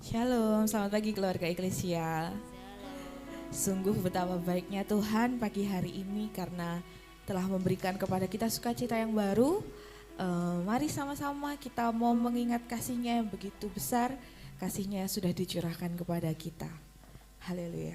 Shalom, selamat pagi keluarga Eklesia. Sungguh betapa baiknya Tuhan pagi hari ini karena telah memberikan kepada kita sukacita yang baru. Mari sama-sama kita mau mengingat kasih-Nya yang begitu besar, kasih-Nya yang sudah dicurahkan kepada kita. Haleluya.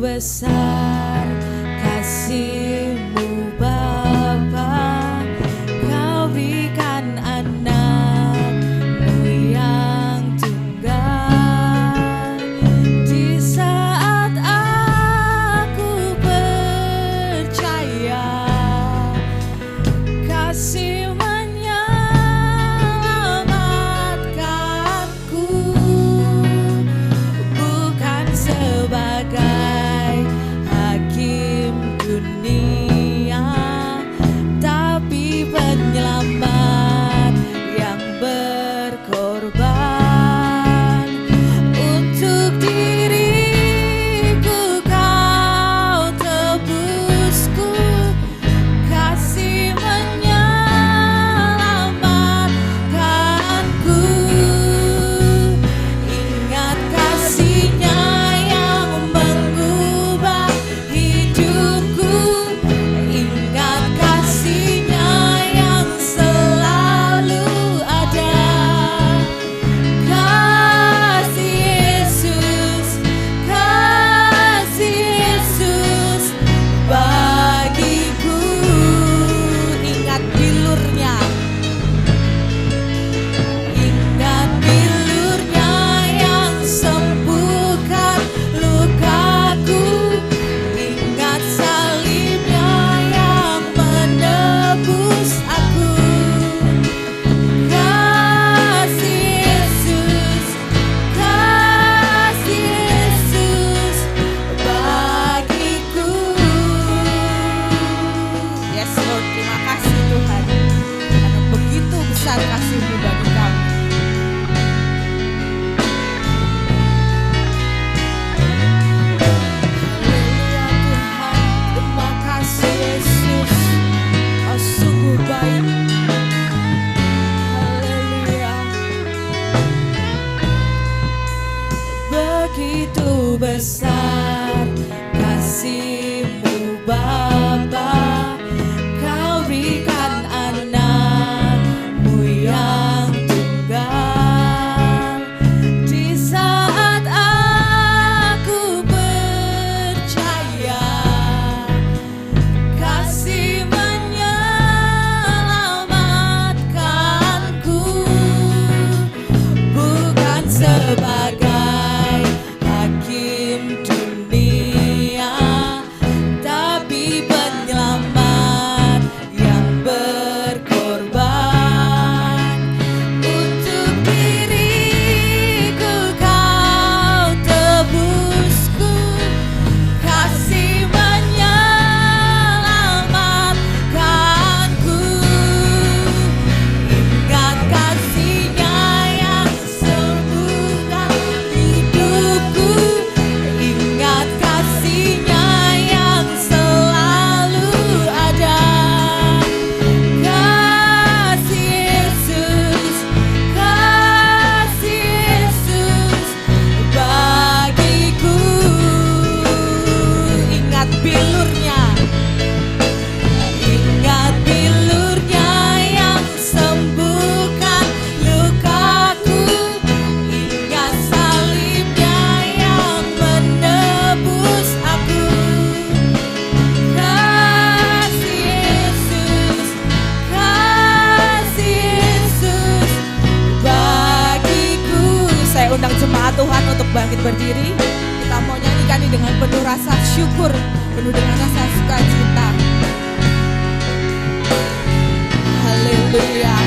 Besar kasih-Mu Bapa, Kau berikan anak-Mu yang tunggal. Di saat aku percaya kasih menyelamatkanku, bukan sebagai dunia, tapi penyelamat yang berkorban untuk diriku. Kau tebusku, kasih menyelamatkanku. Ingat kasih-Nya yang mengubah hidupku, ingat kasih-Nya yang selalu ada. Kasih Yesus bagiku. Ingat bilur-Nya, ingat bilur-Nya yang sembuhkan lukaku. Ingat salib-Nya yang menebus aku. Kasih Yesus bagiku. Yes Lord, terima kasih Tuhan, karena begitu besar kasih-Mu bagi kami. Haleluya Tuhan, terima kasih Yesus, Kau sungguh baik. Haleluya. Begitu besar kasih-Mu Bapa, Kau berikan anak-Mu yang tunggal. Di saat aku percaya kasih menyelamatkanku, bukan sebagai hakim dengan penuh rasa syukur, penuh dengan rasa sukacita. Haleluya.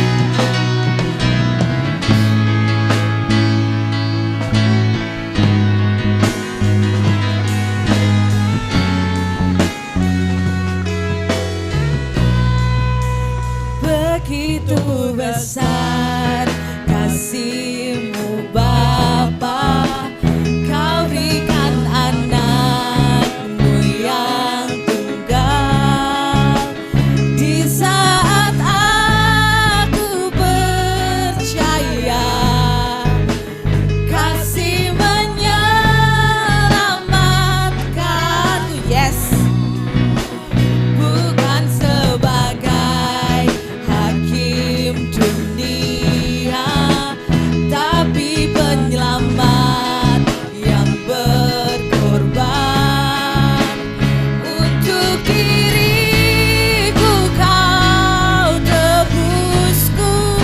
Begitu besar kasih-Mu Bapa, Kau berikan anak-Mu yang tunggal. Di saat aku percaya kasih menyelamatkanku. Yes. Bukan sebagai hakim dunia, tapi penyelamat yang berkorban. Untuk diriku Kau tebusku,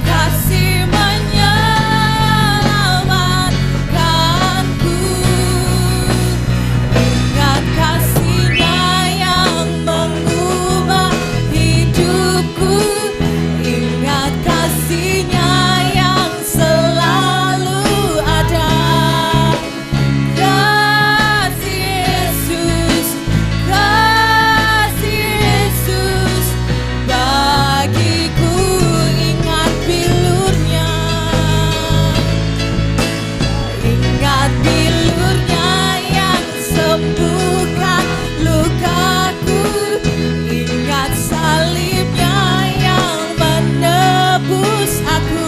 kasih menyelamatkanku. Ingat kasih-Nya yang mengubah hidupku, ingat kasih-Nya yang selalu ada. Kasih Yesus, kasih Yesus bagiku, ingat bilur-Nya, ingat bilur-Nya yang sembuhkan lukaku, ingat salib-Nya yang menebus aku.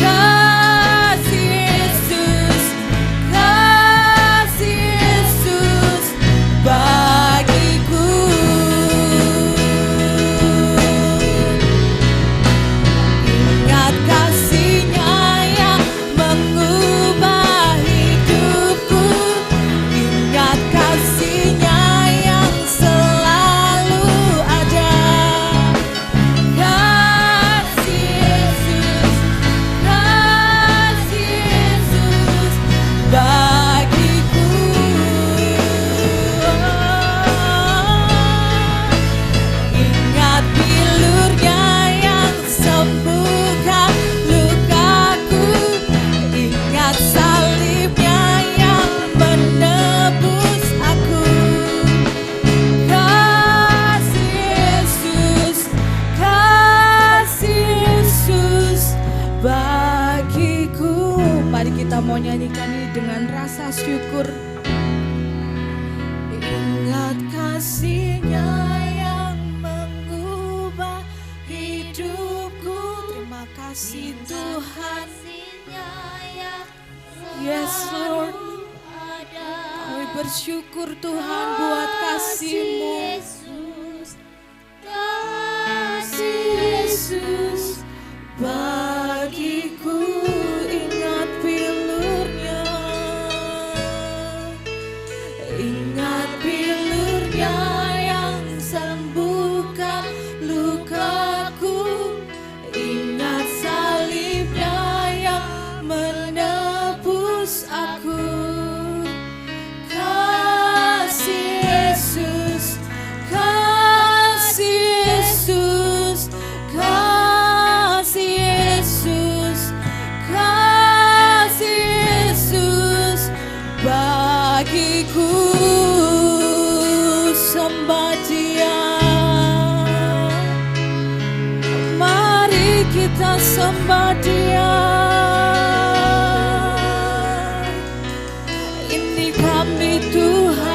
Kasih Yesus, kasih Yesus bagiku. Ingat kasih-Nya yang mengubah hidupku, ingat kasih-Nya yang selalu ada. Kasih Yesus, kasih Yesus bagiku. Ingat bilur-Nya yang sembuhkan lukaku, ingat salib-Nya yang menebus aku. Kasih Yesus, kasih Yesus bagiku. Mari kita mau nyanyikan ini dengan rasa syukur. Ingat kasih-Nya yang mengubah hidupku. Terima kasih Tuhan. Yes Lord, kami bersyukur Tuhan buat kasih-Mu. Kasih Yesus bagiku, ingat bilur-Nya, ingat bilur-Nya yang sembuhkan lukaku, ingat salib-Nya yang menebus aku. Kasih Yesus, kasih Yesus, kasih Yesus, kasih Yesus bagiku. Sembah Dia, mari kita sembah Dia. Ini kami Tuhan,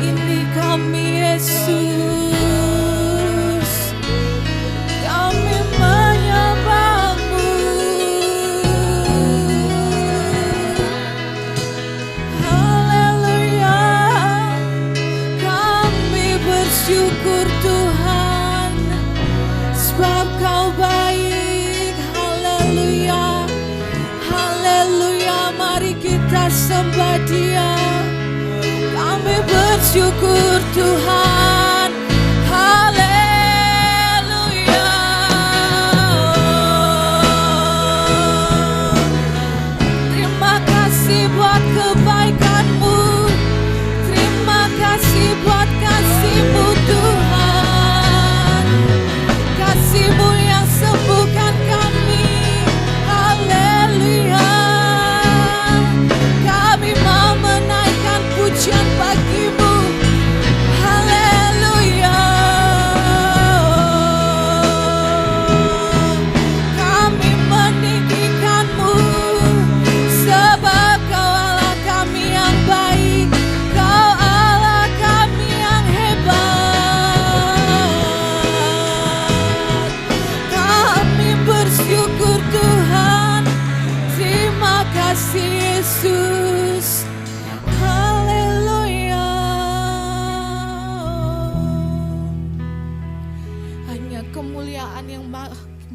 ini kami Yesus, kami menyembah-Mu. Haleluya, kami bersyukur Tuhan, sebab Kau baik. Haleluya, haleluya, mari kita sembah Dia. Kami bersyukur Tuhan. Haleluya.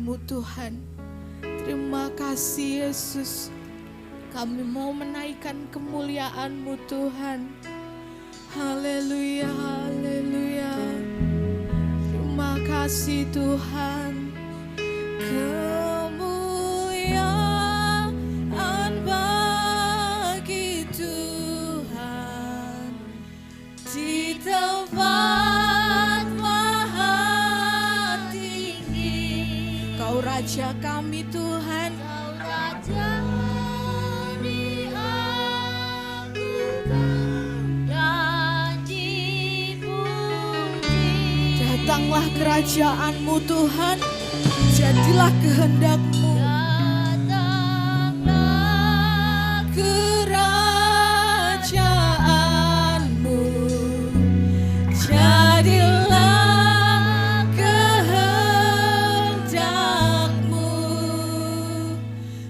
kemuliaan-Mu Tuhan. Terima kasih Yesus. Kami mau menaikkan kemuliaan-Mu Tuhan. Haleluya, haleluya. Terima kasih Tuhan. Kemuliaan bagi Tuhan di tempat maha tinggi. Kau Raja kami Tuhan. Kau Raja diagungkan dan dipuji. Datanglah kerajaan-Mu Tuhan, jadilah kehendak-Mu. Datanglah kerajaan-Mu, jadilah kehendak-Mu.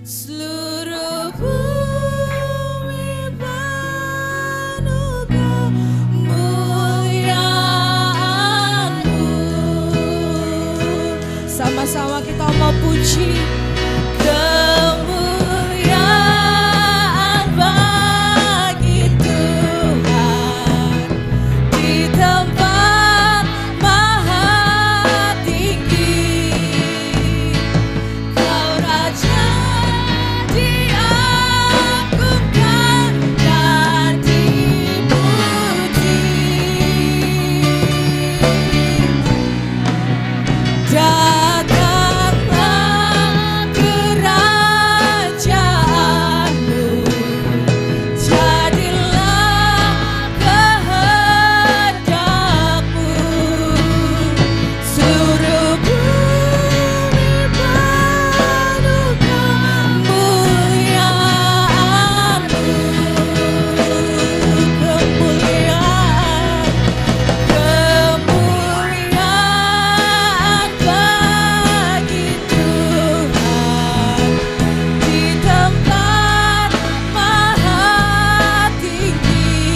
Seluruh bumi penuh kemuliaan-Mu. Sama-sama kita mau puji. Kemuliaan bagi Tuhan di tempat maha tinggi. Kau Raja diagungkan dan dipuji. Datanglah kerajaan-Mu, jadilah kehendak-Mu. Seluruh bumi penuh kemuliaan-Mu. Kemuliaan, kemuliaan bagi Tuhan di tempat maha tinggi.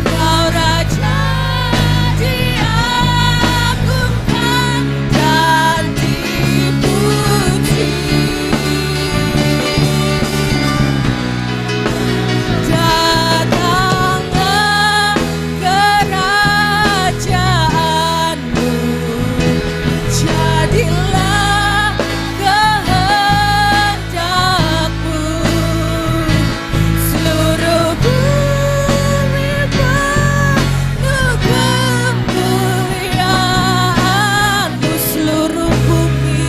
Kau Raja diagungkan dan dipuji. Datanglah kerajaan-Mu, jadilah kehendak-Mu. Seluruh bumi penuh kemuliaan-Mu. Seluruh bumi,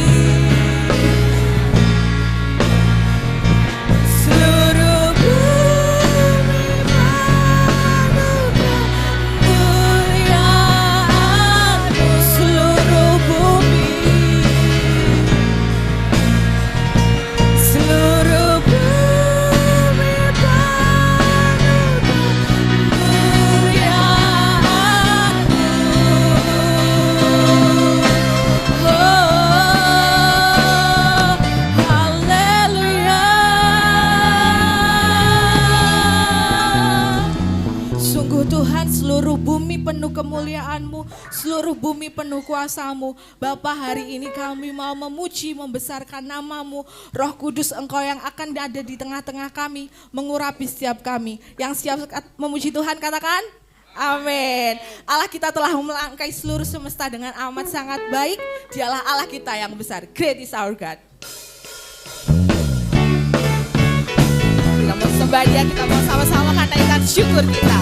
seluruh bumi penuh kemuliaan-Mu. Seluruh bumi, seluruh bumi penuh kemuliaan-Mu. Oh, haleluya. Sungguh Tuhan, seluruh bumi penuh kemuliaan-Mu, seluruh bumi penuh kuasa-Mu. Bapa, hari ini kami mau memuji, membesarkan nama-Mu. Roh Kudus, Engkau yang akan ada di tengah-tengah kami, mengurapi setiap kami. Yang siap memuji Tuhan, katakan amin. Allah kita telah melangkai seluruh semesta dengan amat sangat baik. Dialah Allah kita yang besar. Great is our God. Kita mau sembah Dia, kita mau sama-sama katakan syukur kita.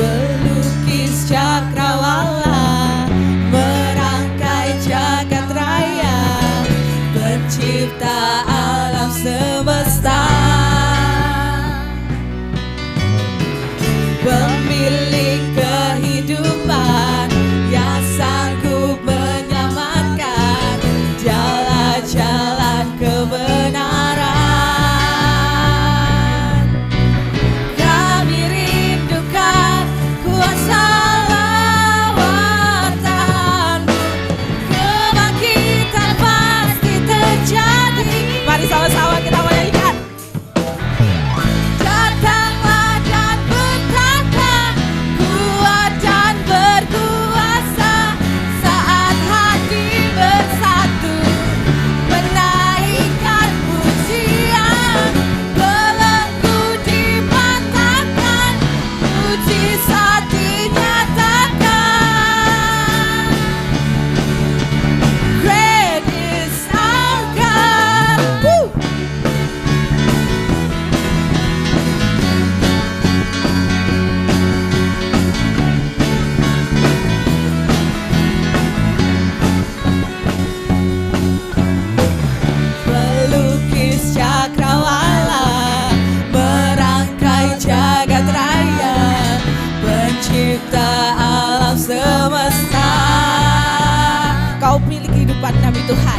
Pelukis cakrawala, merangkai jagat raya, pencipta alam semesta, pemilik kehidupan yang sanggup menyelamatkan alam semesta. Kau milik kehidupan kami Tuhan,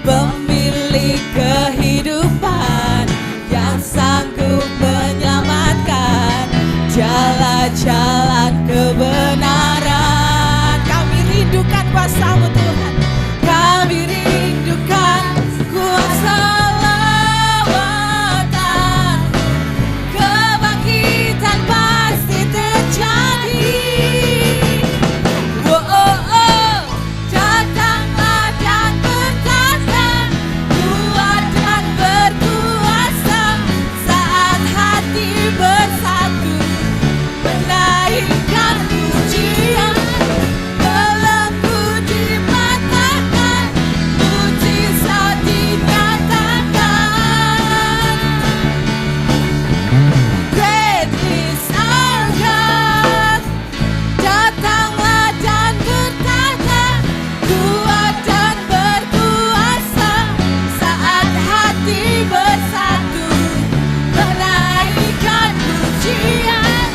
pemilik kehidupan yang sanggup menyelamatkan jalan-jalan kebenaran. Kami rindukan kuasa-Mu Tuhan, kami rindukan kuasa lawatan, kebangkitan pasti terjadi. Oh, oh, oh, datanglah dan bertata, kuat dan berkuasa, saat hati bersatu menaikkan pujian. Belenggu dipatahkan, mujizat dinyatakan. Great is our God. Datanglah dan bertata, kuat dan berkuasa, saat hati bersatu menaikkan pujian.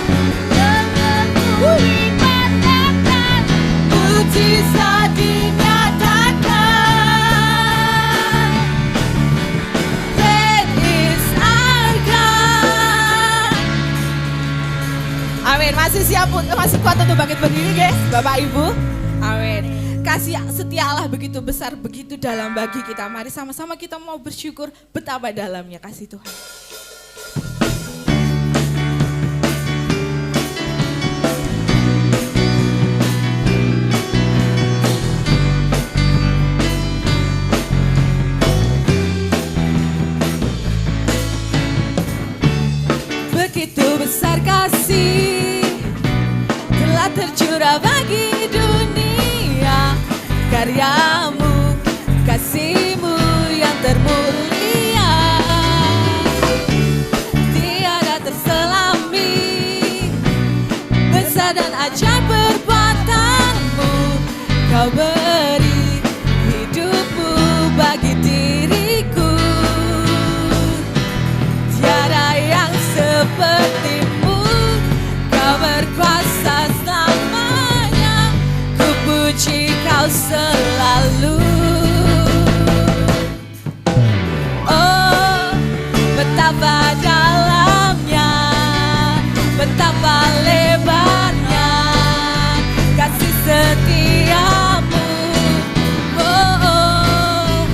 Belenggu dipatahkan, mujizat dinyatakan. Great is our God. Amin. Masih siap, masih kuat untuk bangkit berdiri guys, Bapak Ibu. Amin. Kasih setia Allah begitu besar, begitu dalam bagi kita. Mari sama-sama kita mau bersyukur betapa dalamnya kasih Tuhan. Begitu besar kasih telah tercurah bagi dunia, karyamu, kasih-Mu yang termulia, tiada terselami, besar dan ajaib perbuatan-Mu. Kau beri hidupmu bagi diriku, tiada yang seperti-Mu. Kau berkuasa selamanya, ku puji Kau selalu. Oh, betapa dalamnya, betapa lebarnya kasih setia-Mu. Oh, oh,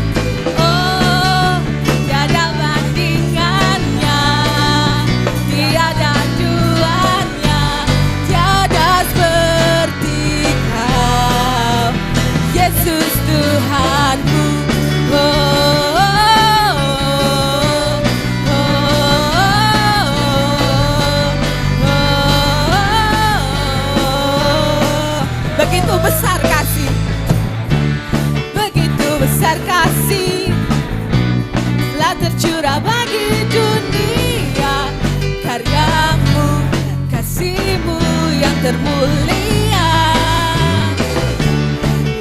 oh, tiada bandingannya, tiada duanya, tiada seperti Kau, Yesus Tuhanku. Oh, oh, oh, oh, oh. Begitu besar kasih, begitu besar kasih telah tercurah bagi dunia, karyamu, kasih-Mu yang termulia,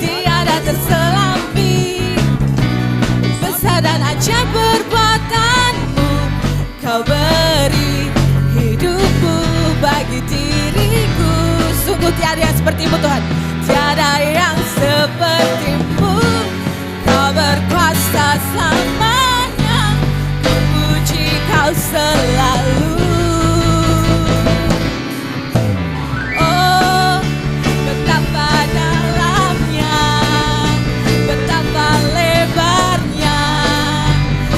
tiada terselami, besar dan ajaib perbuatan-Mu. Kau beri hidupmu bagi diriku. Sungguh tiada yang seperti-Mu Tuhan, tiada yang seperti-Mu. Kau berkuasa selamanya, ku puji Kau selalu. Oh, betapa dalamnya, betapa lebarnya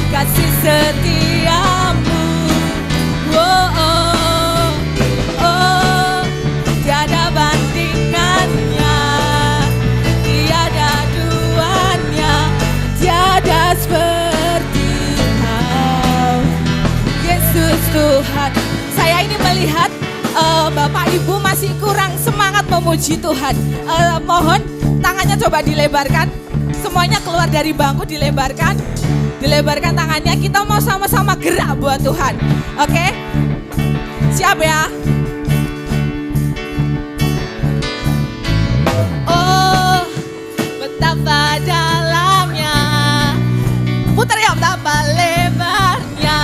kasih setia-Mu. Oh, oh, oh, tiada bandingannya, tiada duanya, tiada seperti Kau, Yesus Tuhan. Saya ini melihat Bapak Ibu masih kurang semangat memuji Tuhan. Mohon tangannya coba dilebarkan, semuanya keluar dari bangku, dilebarkan tangannya. Kita mau sama-sama gerak buat Tuhan. Oke? Siap ya? Oh, betapa dalamnya, putar ya, betapa lebarnya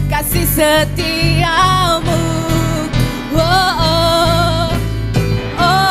kasih setia-Mu. Oh, oh, oh,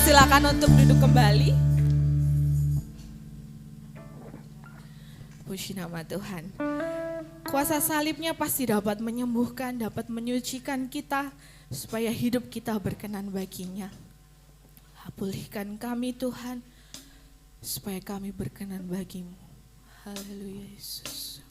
dipersilakan untuk duduk kembali. Puji nama Tuhan. Kuasa salibnya pasti dapat menyembuhkan, dapat menyucikan kita, supaya hidup kita berkenan baginya. Pulihkan kami Tuhan, supaya kami berkenan bagimu. Haleluya Yesus.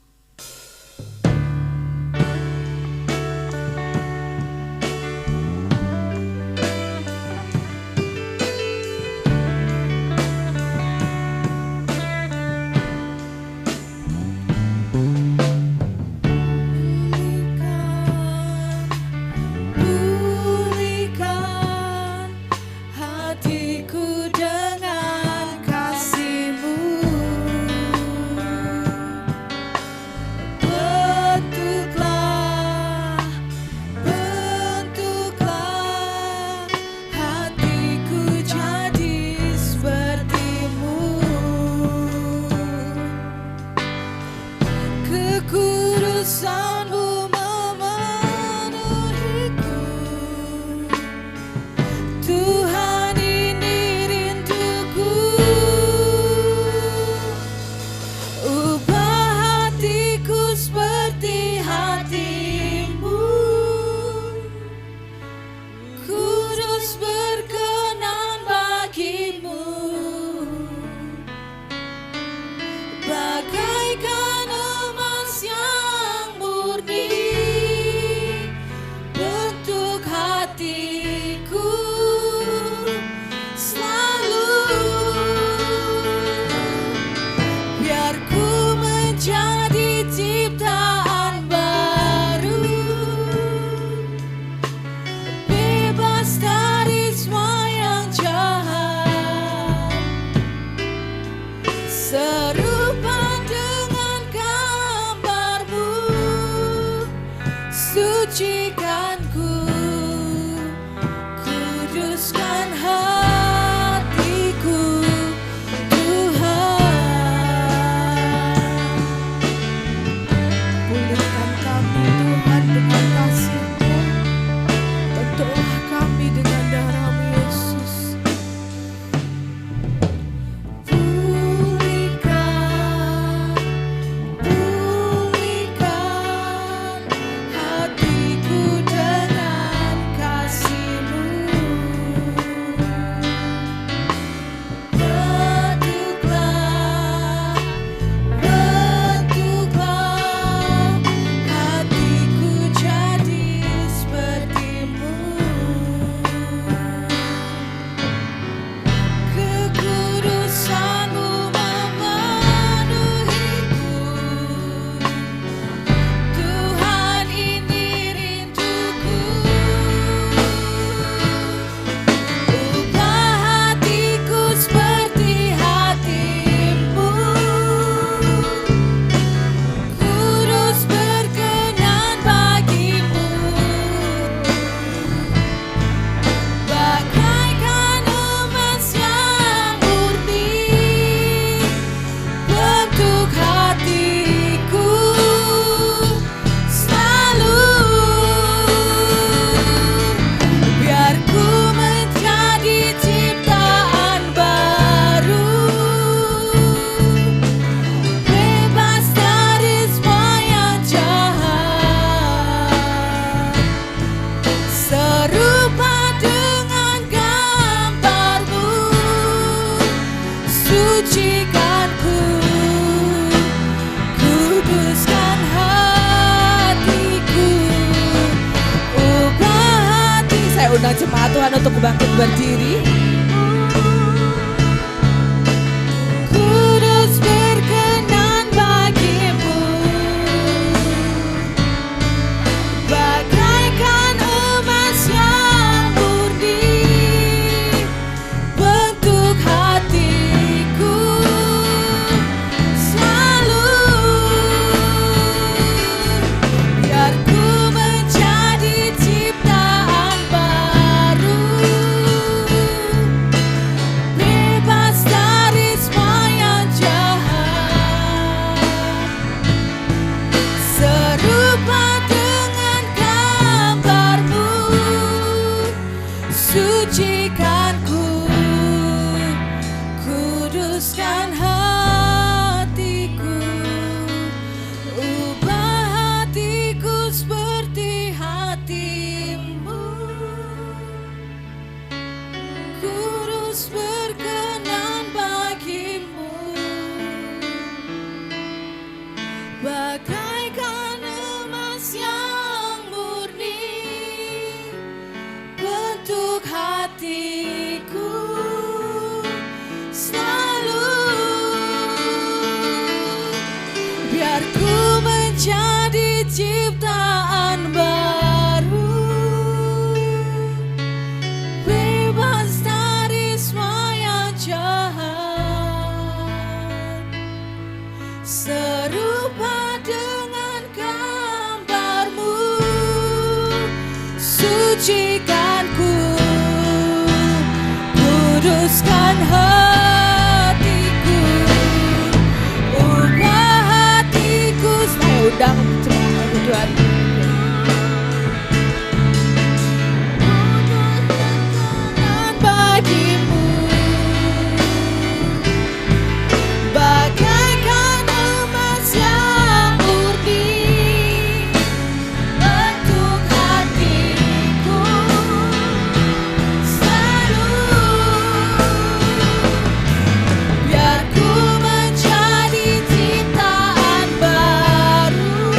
Jemaat Tuhan untuk bangkit berdiri. Kudus berkenan bagimu, bagaikan emas yang murni, bentuk hatiku selalu, biar ku menjadi ciptaan baru. biar ku menjadi ciptaan baru, bebas dari semua yang jahat, serupa dengan gambarmu, sucikan ku, kuduskan hatiku, ubah hatiku. Saya undang jemaat Tuhan. Kuduskan bagimu, bagaikan emas yang murni untuk hatiku, biar ku menjadi ciptaan baru,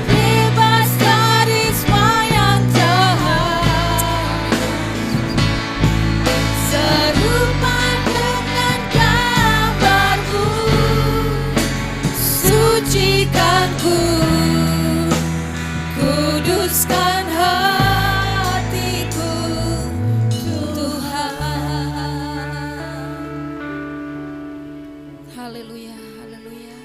bebas dari semua yang jahat, serupa dengan gambarmu, sucikan ku, kuduskan hatiku, Tuhan. Haleluya, haleluya.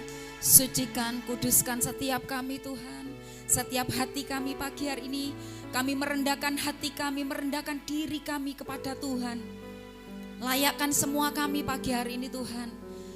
Sucikan, kuduskan setiap kami Tuhan. Setiap hati kami pagi hari ini, kami merendahkan hati kami, merendahkan diri kami kepada Tuhan. Layakkan semua kami pagi hari ini Tuhan.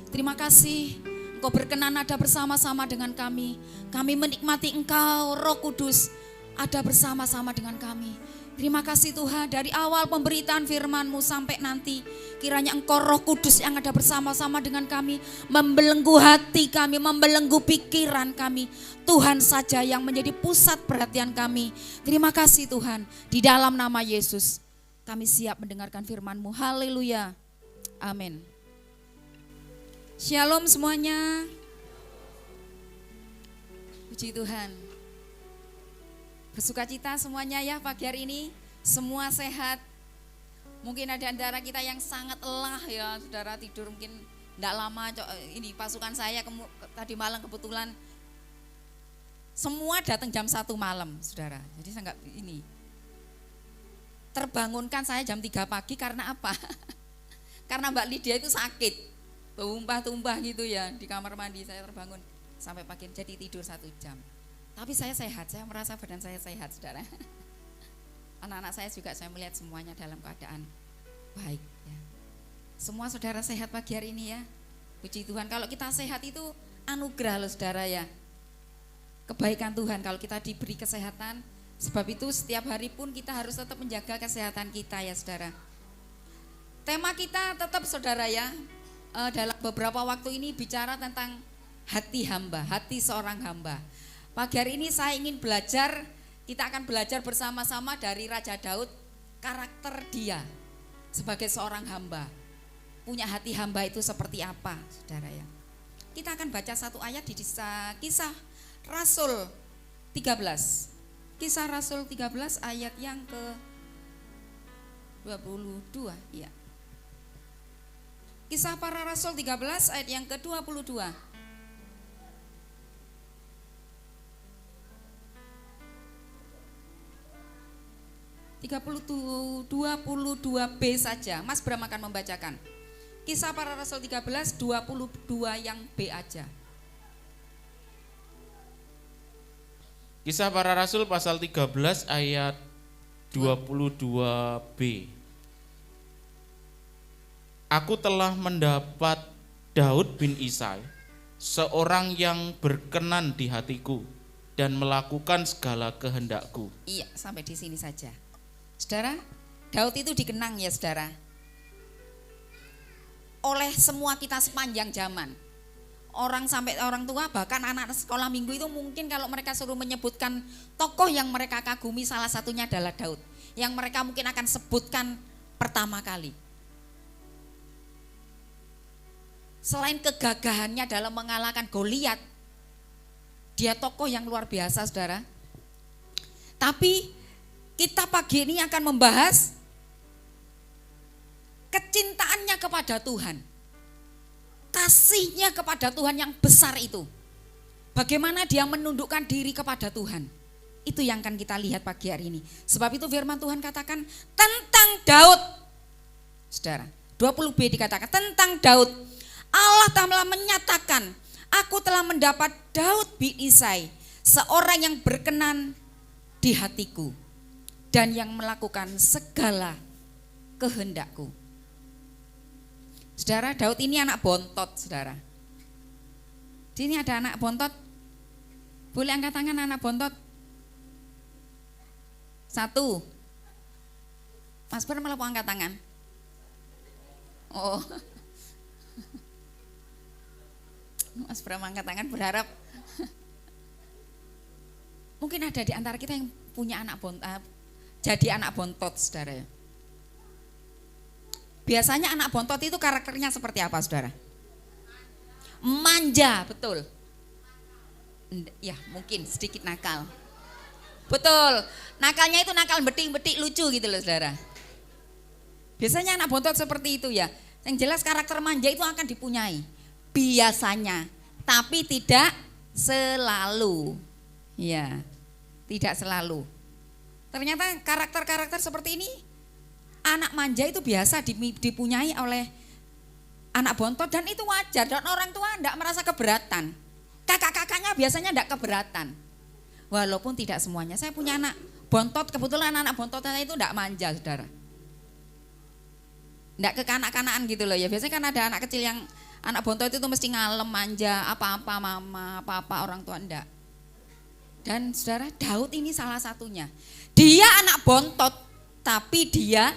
Terima kasih Engkau berkenan ada bersama-sama dengan kami. Kami menikmati Engkau, Roh Kudus, ada bersama-sama dengan kami. Terima kasih Tuhan, dari awal pemberitaan firman-Mu sampai nanti, kiranya Engkau Roh Kudus yang ada bersama-sama dengan kami, membelenggu hati kami, membelenggu pikiran kami. Tuhan saja yang menjadi pusat perhatian kami. Terima kasih Tuhan, di dalam nama Yesus kami siap mendengarkan firman-Mu. Haleluya, amin. Shalom semuanya. Puji Tuhan. Bersukacita semuanya ya pagi hari ini. Semua sehat. Mungkin ada antara kita yang sangat lelah ya, saudara, tidur mungkin enggak lama. Ini pasukan saya tadi malam kebetulan semua datang jam 1 malam, saudara. Jadi saya enggak ini. Terbangunkan saya jam 3 pagi karena apa? Karena Mbak Lydia itu sakit. Tumpah-tumpah gitu ya di kamar mandi, saya terbangun sampai pagi, jadi tidur 1 jam. Tapi saya sehat, saya merasa badan saya sehat, saudara. Anak-anak saya juga saya melihat semuanya dalam keadaan baik ya. Semua saudara sehat pagi hari ini ya. Puji Tuhan, kalau kita sehat itu anugerah loh saudara ya. Kebaikan Tuhan kalau kita diberi kesehatan. Sebab itu setiap hari pun kita harus tetap menjaga kesehatan kita ya saudara. Tema kita tetap saudara ya, dalam beberapa waktu ini bicara tentang hati hamba, hati seorang hamba. Pagi hari ini saya ingin belajar, kita akan belajar bersama-sama dari Raja Daud, karakter dia sebagai seorang hamba. Punya hati hamba itu seperti apa, saudara ya. Kita akan baca satu ayat di Kisah Rasul 13. Kisah Rasul 13 ayat yang ke 22, ya. Kisah para Rasul 13 ayat yang ke-22. Tiga 22b saja. Mas Bram akan membacakan. Kisah para Rasul 13, 22 yang B aja. Kisah para Rasul pasal 13 ayat 22b. Aku telah mendapat Daud bin Isai, seorang yang berkenan di hatiku dan melakukan segala kehendakku. Iya, sampai di sini saja. Saudara, Daud itu dikenang ya saudara, oleh semua kita sepanjang zaman. Orang sampai orang tua, bahkan anak sekolah minggu itu mungkin kalau mereka suruh menyebutkan tokoh yang mereka kagumi, salah satunya adalah Daud. Yang mereka mungkin akan sebutkan pertama kali. Selain kegagahannya dalam mengalahkan Goliat, dia tokoh yang luar biasa saudara. Tapi kita pagi ini akan membahas kecintaannya kepada Tuhan. kasihnya kepada Tuhan yang besar itu. Bagaimana dia menundukkan diri kepada Tuhan. Itu yang akan kita lihat pagi hari ini. Sebab itu firman Tuhan katakan tentang Daud. Saudara, 20b dikatakan tentang Daud. Allah telah menyatakan, aku telah mendapat Daud bin Isai, seorang yang berkenan di hatiku dan yang melakukan segala kehendakku. Saudara, Daud ini anak bontot, saudara. Di sini ada anak bontot. Boleh angkat tangan anak bontot? 1. Mas Bram mau angkat tangan? Oh. Mas Bram angkat tangan berharap. Mungkin ada di antara kita yang punya anak bontot, jadi anak bontot, saudara. Biasanya anak bontot itu karakternya seperti apa, saudara? Manja, betul. Ya, mungkin sedikit nakal. Betul. Nakalnya itu nakal betik-betik lucu gitu loh, saudara. Biasanya anak bontot seperti itu ya. Yang jelas karakter manja itu akan dipunyai. Biasanya, tapi tidak selalu. Ya, tidak selalu. Ternyata karakter-karakter seperti ini, anak manja itu biasa dipunyai oleh anak bontot dan itu wajar dan orang tua tidak merasa keberatan. Kakak-kakaknya biasanya tidak keberatan. Walaupun tidak semuanya. Saya punya anak bontot, kebetulan anak bontotnya itu tidak manja, saudara. Tidak kekanak-kanakan gitu loh ya. Biasanya kan ada anak kecil yang anak bontot itu mesti ngalem, manja, apa-apa mama, apa-apa orang tua, enggak. Dan saudara, Daud ini salah satunya. Dia anak bontot, tapi dia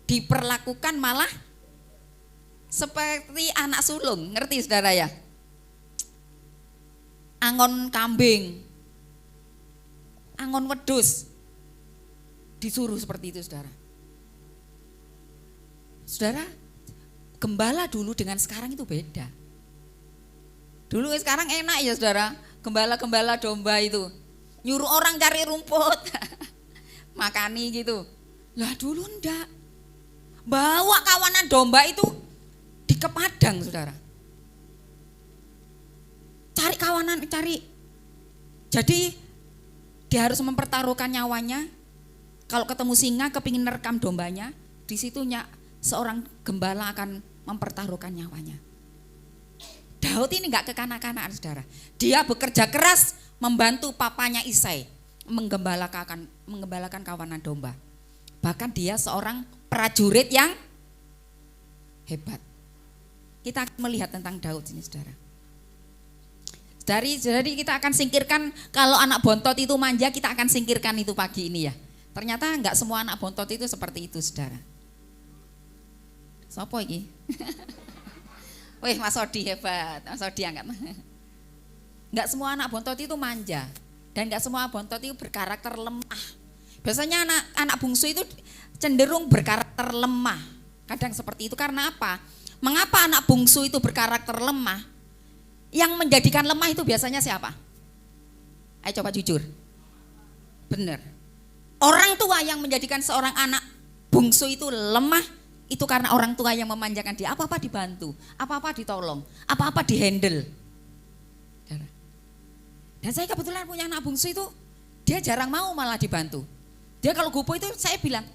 diperlakukan malah seperti anak sulung, ngerti saudara ya? Angon kambing, angon wedus, disuruh seperti itu saudara. Saudara, gembala dulu dengan sekarang itu beda. Dulu sekarang enak ya saudara, gembala-gembala domba itu nyuruh orang cari rumput, makani gitu. Lah dulu enggak, bawa kawanan domba itu di kepadang saudara. Cari kawanan, cari. Jadi dia harus mempertaruhkan nyawanya. Kalau ketemu singa kepingin nerekam dombanya, di situnya seorang gembala akan mempertaruhkan nyawanya. Daud ini enggak kekanak-kanakan saudara. Dia bekerja keras membantu papanya Isai menggembalakan kawanan domba. Bahkan dia seorang prajurit yang hebat. Kita akan melihat tentang Daud ini saudara. Jadi kita akan singkirkan kalau anak bontot itu manja, kita akan singkirkan itu pagi ini ya. Ternyata enggak semua anak bontot itu seperti itu saudara. Sopo iki? Wih, Mas Odi hebat, Mas Odi angkat. Enggak semua anak bontot itu manja dan enggak semua bontot itu berkarakter lemah. Biasanya anak bungsu itu cenderung berkarakter lemah. Kadang seperti itu karena apa? Mengapa anak bungsu itu berkarakter lemah? Yang menjadikan lemah itu biasanya siapa? Ayo coba jujur. Benar. Orang tua yang menjadikan seorang anak bungsu itu lemah, itu karena orang tua yang memanjakan dia. Apa-apa dibantu, apa-apa ditolong, apa-apa dihandle. Dan saya kebetulan punya anak bungsu itu, dia jarang mau malah dibantu. Dia kalau gupo itu saya bilang,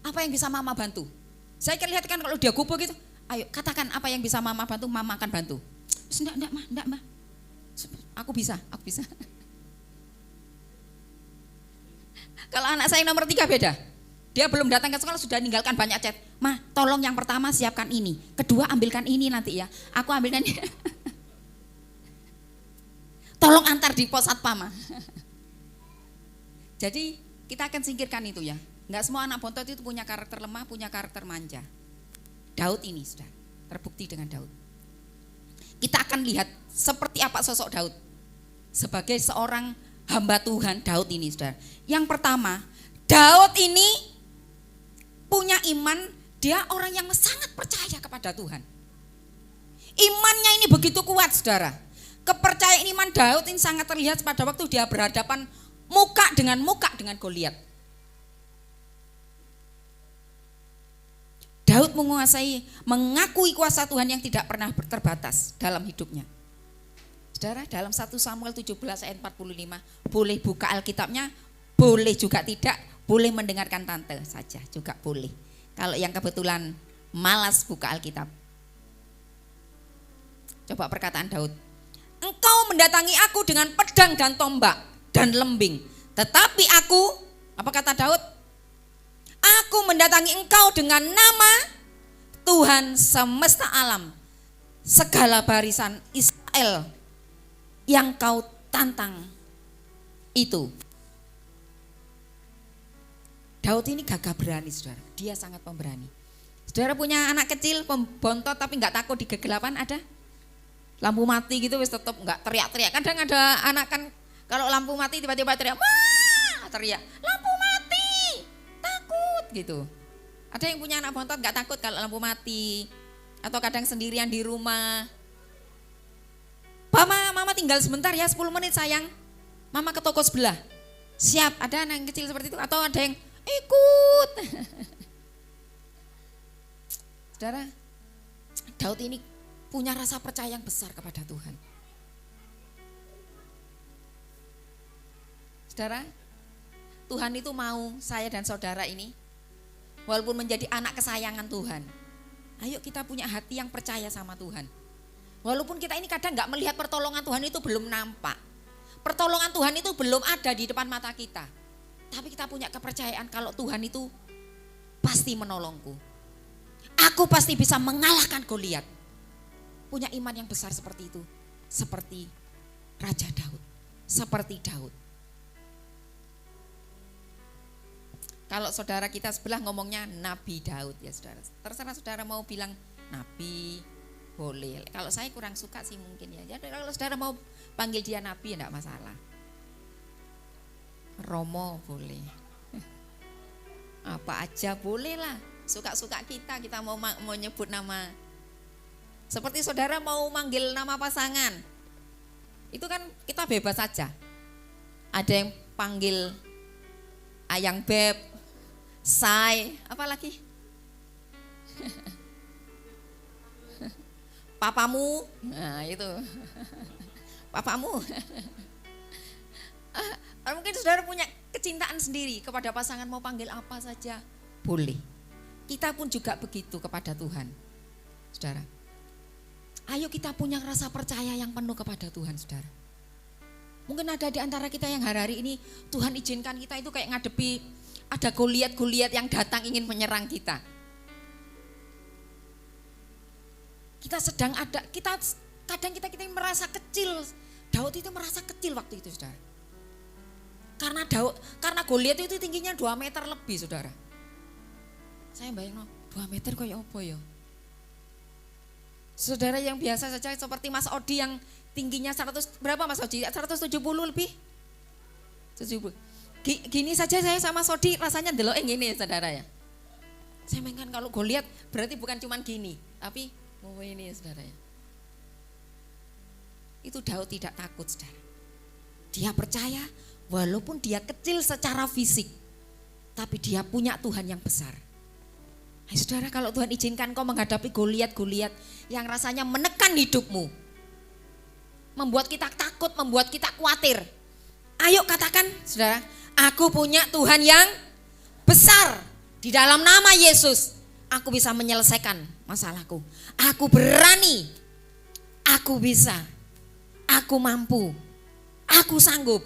apa yang bisa mama bantu? Saya lihat kan kalau dia gupo gitu, ayo katakan apa yang bisa mama bantu, mama akan bantu. Enggak mah. Aku bisa. Kalau anak saya nomor 3 beda. Dia belum datang ke sekolah sudah meninggalkan banyak chat. Ma, tolong yang pertama siapkan ini. Kedua ambilkan ini nanti ya. Aku ambilkan ini. Tolong antar di pos satpam. Jadi kita akan singkirkan itu ya. Enggak semua anak bontot itu punya karakter lemah, punya karakter manja. Daud ini sudah terbukti dengan Daud. Kita akan lihat seperti apa sosok Daud sebagai seorang hamba Tuhan. Daud ini saudara. Yang pertama, Daud ini punya iman, dia orang yang sangat percaya kepada Tuhan. Imannya ini begitu kuat saudara. Kepercayaan iman Daud ini sangat terlihat pada waktu dia berhadapan muka dengan Goliat. Daud mengakui kuasa Tuhan yang tidak pernah terbatas dalam hidupnya. Saudara, dalam 1 Samuel 17 ayat 45, boleh buka Alkitabnya, boleh juga tidak, boleh mendengarkan tante saja juga boleh. Kalau yang kebetulan malas buka Alkitab. Coba perkataan Daud. Engkau mendatangi aku dengan pedang dan tombak dan lembing. Tetapi aku, apa kata Daud? Aku mendatangi engkau dengan nama Tuhan semesta alam, segala barisan Israel yang kau tantang itu. Daud ini gagah berani, saudara. Dia sangat pemberani. Saudara punya anak kecil bontot tapi nggak takut di kegelapan, ada? Lampu mati gitu wis tetap nggak teriak-teriak. Kadang ada anak kan kalau lampu mati tiba-tiba teriak, wah, teriak, lampu mati, takut gitu. Ada yang punya anak bontot nggak takut kalau lampu mati, atau kadang sendirian di rumah. Mama tinggal sebentar ya, 10 menit sayang. Mama ke toko sebelah. Siap, ada anak yang kecil seperti itu atau ada yang ikut. Saudara, Daud ini punya rasa percaya yang besar kepada Tuhan. Saudara, Tuhan itu mau saya dan saudara ini walaupun menjadi anak kesayangan Tuhan. Ayo kita punya hati yang percaya sama Tuhan. Walaupun kita ini kadang gak melihat pertolongan Tuhan itu belum nampak. Pertolongan Tuhan itu belum ada di depan mata kita. Tapi kita punya kepercayaan kalau Tuhan itu pasti menolongku. Aku pasti bisa mengalahkan Goliat. Punya iman yang besar seperti itu. Seperti Raja Daud. Seperti Daud. Kalau saudara kita sebelah ngomongnya Nabi Daud ya saudara. Terserah saudara mau bilang Nabi, boleh. Kalau saya kurang suka sih mungkin ya. Jadi kalau saudara mau panggil dia Nabi ya enggak masalah. Romo boleh. Apa aja boleh lah. Suka-suka kita mau nyebut nama. Seperti saudara mau manggil nama pasangan. Itu kan kita bebas saja. Ada yang panggil Ayang Beb, Say, apa lagi? Papamu, nah itu. Papamu. Mungkin saudara punya kecintaan sendiri kepada pasangan, mau panggil apa saja, boleh. Kita pun juga begitu kepada Tuhan. Saudara, ayo kita punya rasa percaya yang penuh kepada Tuhan, saudara. Mungkin ada di antara kita yang hari-hari ini Tuhan izinkan kita itu kayak ngadepi ada Goliat yang datang ingin menyerang kita. Kita sedang ada, kadang kita merasa kecil. Daud itu merasa kecil waktu itu, saudara. Karena Goliat itu tingginya 2 meter lebih, saudara. Saya bayangin 2 meter kayak apa ya? Saudara yang biasa saja seperti Mas Odi yang tingginya 100, berapa Mas Odi? 170 lebih? 70. Gini saja saya sama Mas Odi rasanya delok gini ya saudara ya. Saya bayangkan kalau Goliat berarti bukan cuma gini, tapi mau ini ya saudara ya. Itu Daud tidak takut, saudara. Dia percaya walaupun dia kecil secara fisik, tapi dia punya Tuhan yang besar. Hai saudara, kalau Tuhan izinkan kau menghadapi Goliat yang rasanya menekan hidupmu, membuat kita takut, membuat kita khawatir. Ayo katakan, saudara, aku punya Tuhan yang besar. Di dalam nama Yesus, aku bisa menyelesaikan masalahku. Aku berani, aku bisa, aku mampu, aku sanggup.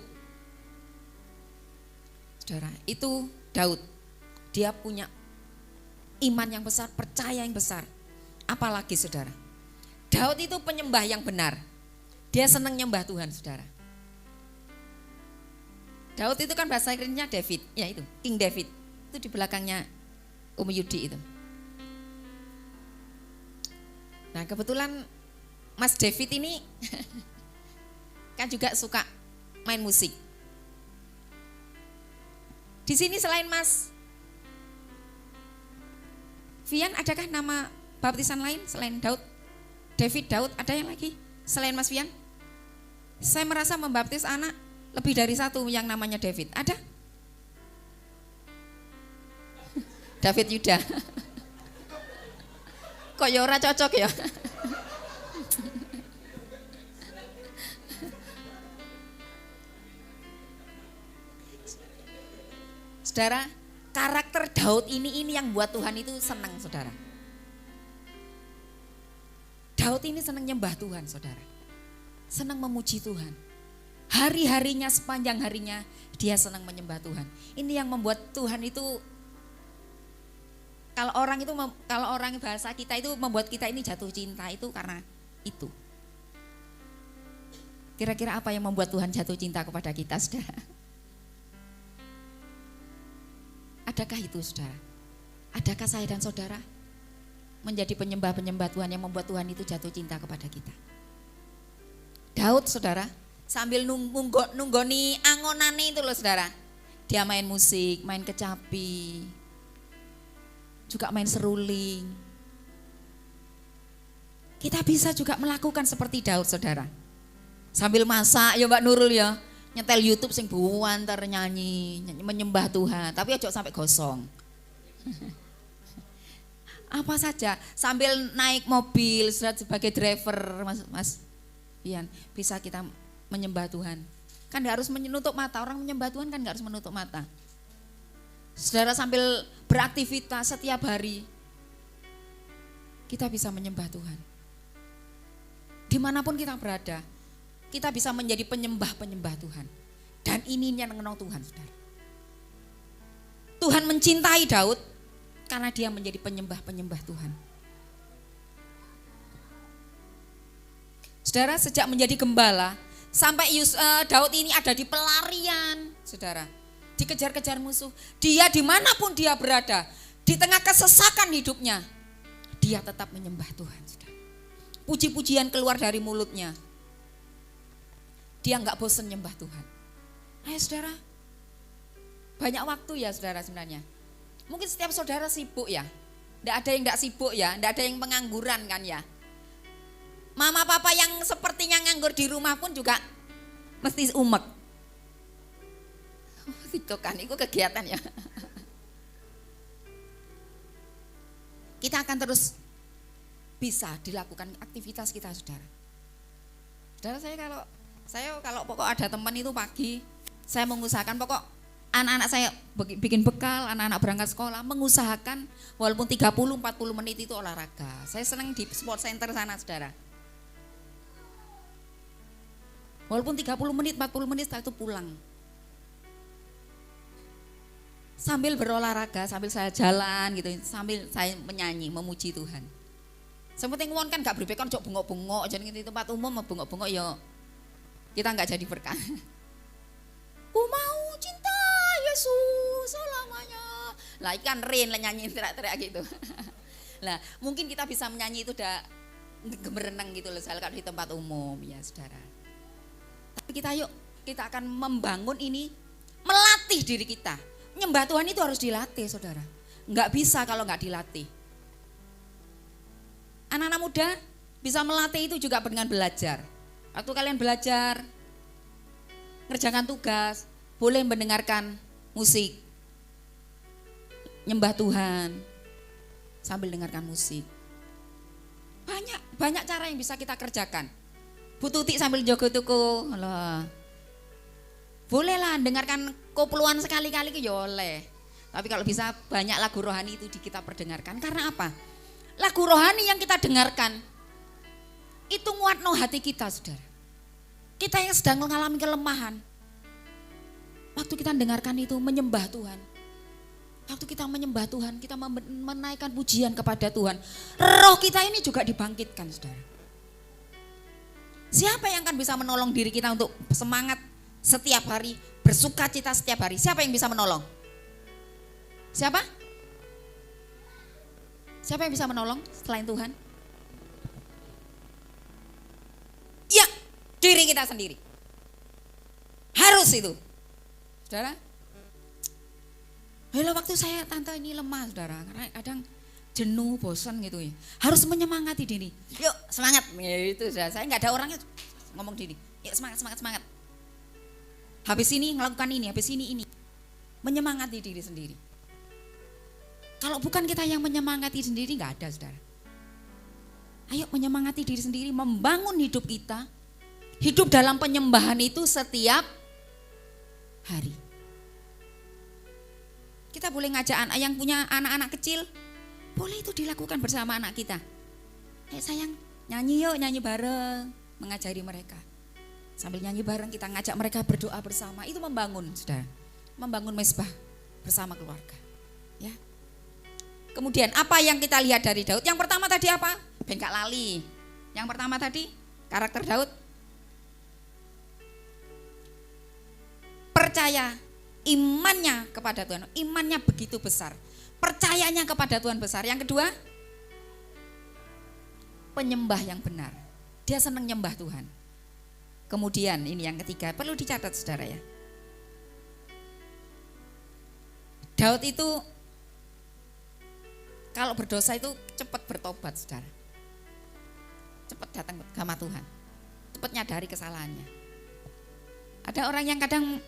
Saudara, itu Daud. Dia punya iman yang besar, percaya yang besar. Apalagi saudara, Daud itu penyembah yang benar. Dia senang nyembah Tuhan, saudara. Daud itu kan bahasa Inggrisnya David, ya itu, King David. Itu di belakangnya Yudi itu. Nah kebetulan Mas David ini kan juga suka main musik. Di sini selain Mas Vian, adakah nama baptisan lain selain Daud? Daud, ada yang lagi selain Mas Vian? Saya merasa membaptis anak lebih dari satu yang namanya David. Ada? David Yuda. Kok ya ora cocok ya. Saudara, karakter Daud ini yang buat Tuhan itu senang, saudara. Daud ini senang nyembah Tuhan, saudara. Senang memuji Tuhan. Hari-harinya, sepanjang harinya dia senang menyembah Tuhan. Ini yang membuat Tuhan itu, kalau orang bahasa kita itu membuat kita ini jatuh cinta itu karena itu. Kira-kira apa yang membuat Tuhan jatuh cinta kepada kita, saudara? Adakah itu, saudara? Adakah saya dan saudara menjadi penyembah-penyembah Tuhan yang membuat Tuhan itu jatuh cinta kepada kita? Daud, saudara, sambil nunggoni angonane itu loh, saudara. Dia main musik, main kecapi, juga main seruling. Kita bisa juga melakukan seperti Daud, saudara. Sambil masak, ya Mbak Nurul ya, nyetel YouTube sing buantar nyanyi menyembah Tuhan, tapi aja sampai gosong. Apa saja, sambil naik mobil sebagai driver, Mas Ian, bisa kita menyembah Tuhan. Kan gak harus menutup mata, orang menyembah Tuhan kan gak harus menutup mata. Saudara sambil beraktivitas setiap hari, kita bisa menyembah Tuhan. Dimanapun kita berada, kita bisa menjadi penyembah-penyembah Tuhan. Dan ini yang mengenang Tuhan, saudara. Tuhan mencintai Daud karena dia menjadi penyembah-penyembah Tuhan. Saudara, sejak menjadi gembala, sampai Daud ini ada di pelarian, saudara. Dikejar-kejar musuh. Dia dimanapun dia berada, di tengah kesesakan hidupnya, dia tetap menyembah Tuhan, saudara. Puji-pujian keluar dari mulutnya. Dia enggak bosan nyembah Tuhan. Ayo saudara, banyak waktu ya saudara sebenarnya. Mungkin setiap saudara sibuk ya. Enggak ada yang enggak sibuk ya, enggak ada yang pengangguran kan ya. Mama papa yang sepertinya nganggur di rumah pun juga mesti umek. Itu kan, itu kegiatan ya. Kita akan terus bisa dilakukan aktivitas kita, saudara. Saudara, saya kalau pokok ada teman itu pagi, saya mengusahakan pokok anak-anak saya bikin bekal, anak-anak berangkat sekolah, mengusahakan walaupun 30-40 menit itu olahraga. Saya senang di sport center sana, saudara. Walaupun 30 menit, 40 menit setelah itu pulang. Sambil berolahraga, sambil saya jalan gitu, sambil saya menyanyi, memuji Tuhan. Sepenting wong kan gak berbekon jok bengok-bengok, jadi di tempat umum bengok-bengok ya kita nggak jadi berkah. Ku mau cinta Yesus selamanya. Lah ikan Rin nyanyi teriak-teriak gitu. Lah mungkin kita bisa menyanyi itu udah gemereneng gitu loh, kalau di tempat umum ya saudara. Tapi kita akan membangun ini, melatih diri kita. Nyembah Tuhan itu harus dilatih, saudara. Nggak bisa kalau nggak dilatih. Anak-anak muda bisa melatih itu juga dengan belajar. Waktu kalian belajar, ngerjakan tugas, boleh mendengarkan musik, nyembah Tuhan sambil dengarkan musik. Banyak cara yang bisa kita kerjakan. Bu Tuti sambil jogo tuku, boleh lah dengarkan kopluan sekali-kali ya oleh. Tapi kalau bisa banyak lagu rohani itu kita perdengarkan. Karena apa? Lagu rohani yang kita dengarkan itu nguatno hati kita, saudara. Kita yang sedang mengalami kelemahan, waktu kita dengarkan itu menyembah Tuhan. Waktu kita menyembah Tuhan, kita menaikkan pujian kepada Tuhan. Roh kita ini juga dibangkitkan, saudara. Siapa yang akan bisa menolong diri kita untuk semangat setiap hari, bersuka cita setiap hari? Siapa yang bisa menolong? Siapa? Siapa yang bisa menolong selain Tuhan? Ya, diri kita sendiri. Harus itu. Saudara? Halo, waktu saya tante ini lemah, saudara. Karena kadang jenuh, bosan gitu ya. Harus menyemangati diri. Yuk, semangat. Ya, itu saudara. Saya nggak ada orangnya ngomong diri. Yuk, semangat. Habis ini melakukan ini, habis ini. Menyemangati diri sendiri. Kalau bukan kita yang menyemangati sendiri, nggak ada, saudara. Ayo menyemangati diri sendiri, membangun hidup kita. Hidup dalam penyembahan itu setiap hari. Kita boleh ngajak yang punya anak-anak kecil, boleh itu dilakukan bersama anak kita. Sayang, nyanyi yuk, nyanyi bareng, mengajari mereka. Sambil nyanyi bareng kita ngajak mereka berdoa bersama, itu membangun, saudara. Membangun mesbah bersama keluarga. Ya. Kemudian apa yang kita lihat dari Daud? Yang pertama tadi apa? Bengkak lali. Yang pertama tadi karakter Daud percaya, imannya kepada Tuhan, imannya begitu besar, percayanya kepada Tuhan besar. Yang kedua, penyembah yang benar, dia senang nyembah Tuhan. Kemudian ini yang ketiga, perlu dicatat saudara ya, Daud itu kalau berdosa itu cepat bertobat saudara, cepat datang sama Tuhan, cepat nyadari kesalahannya. Ada orang yang kadang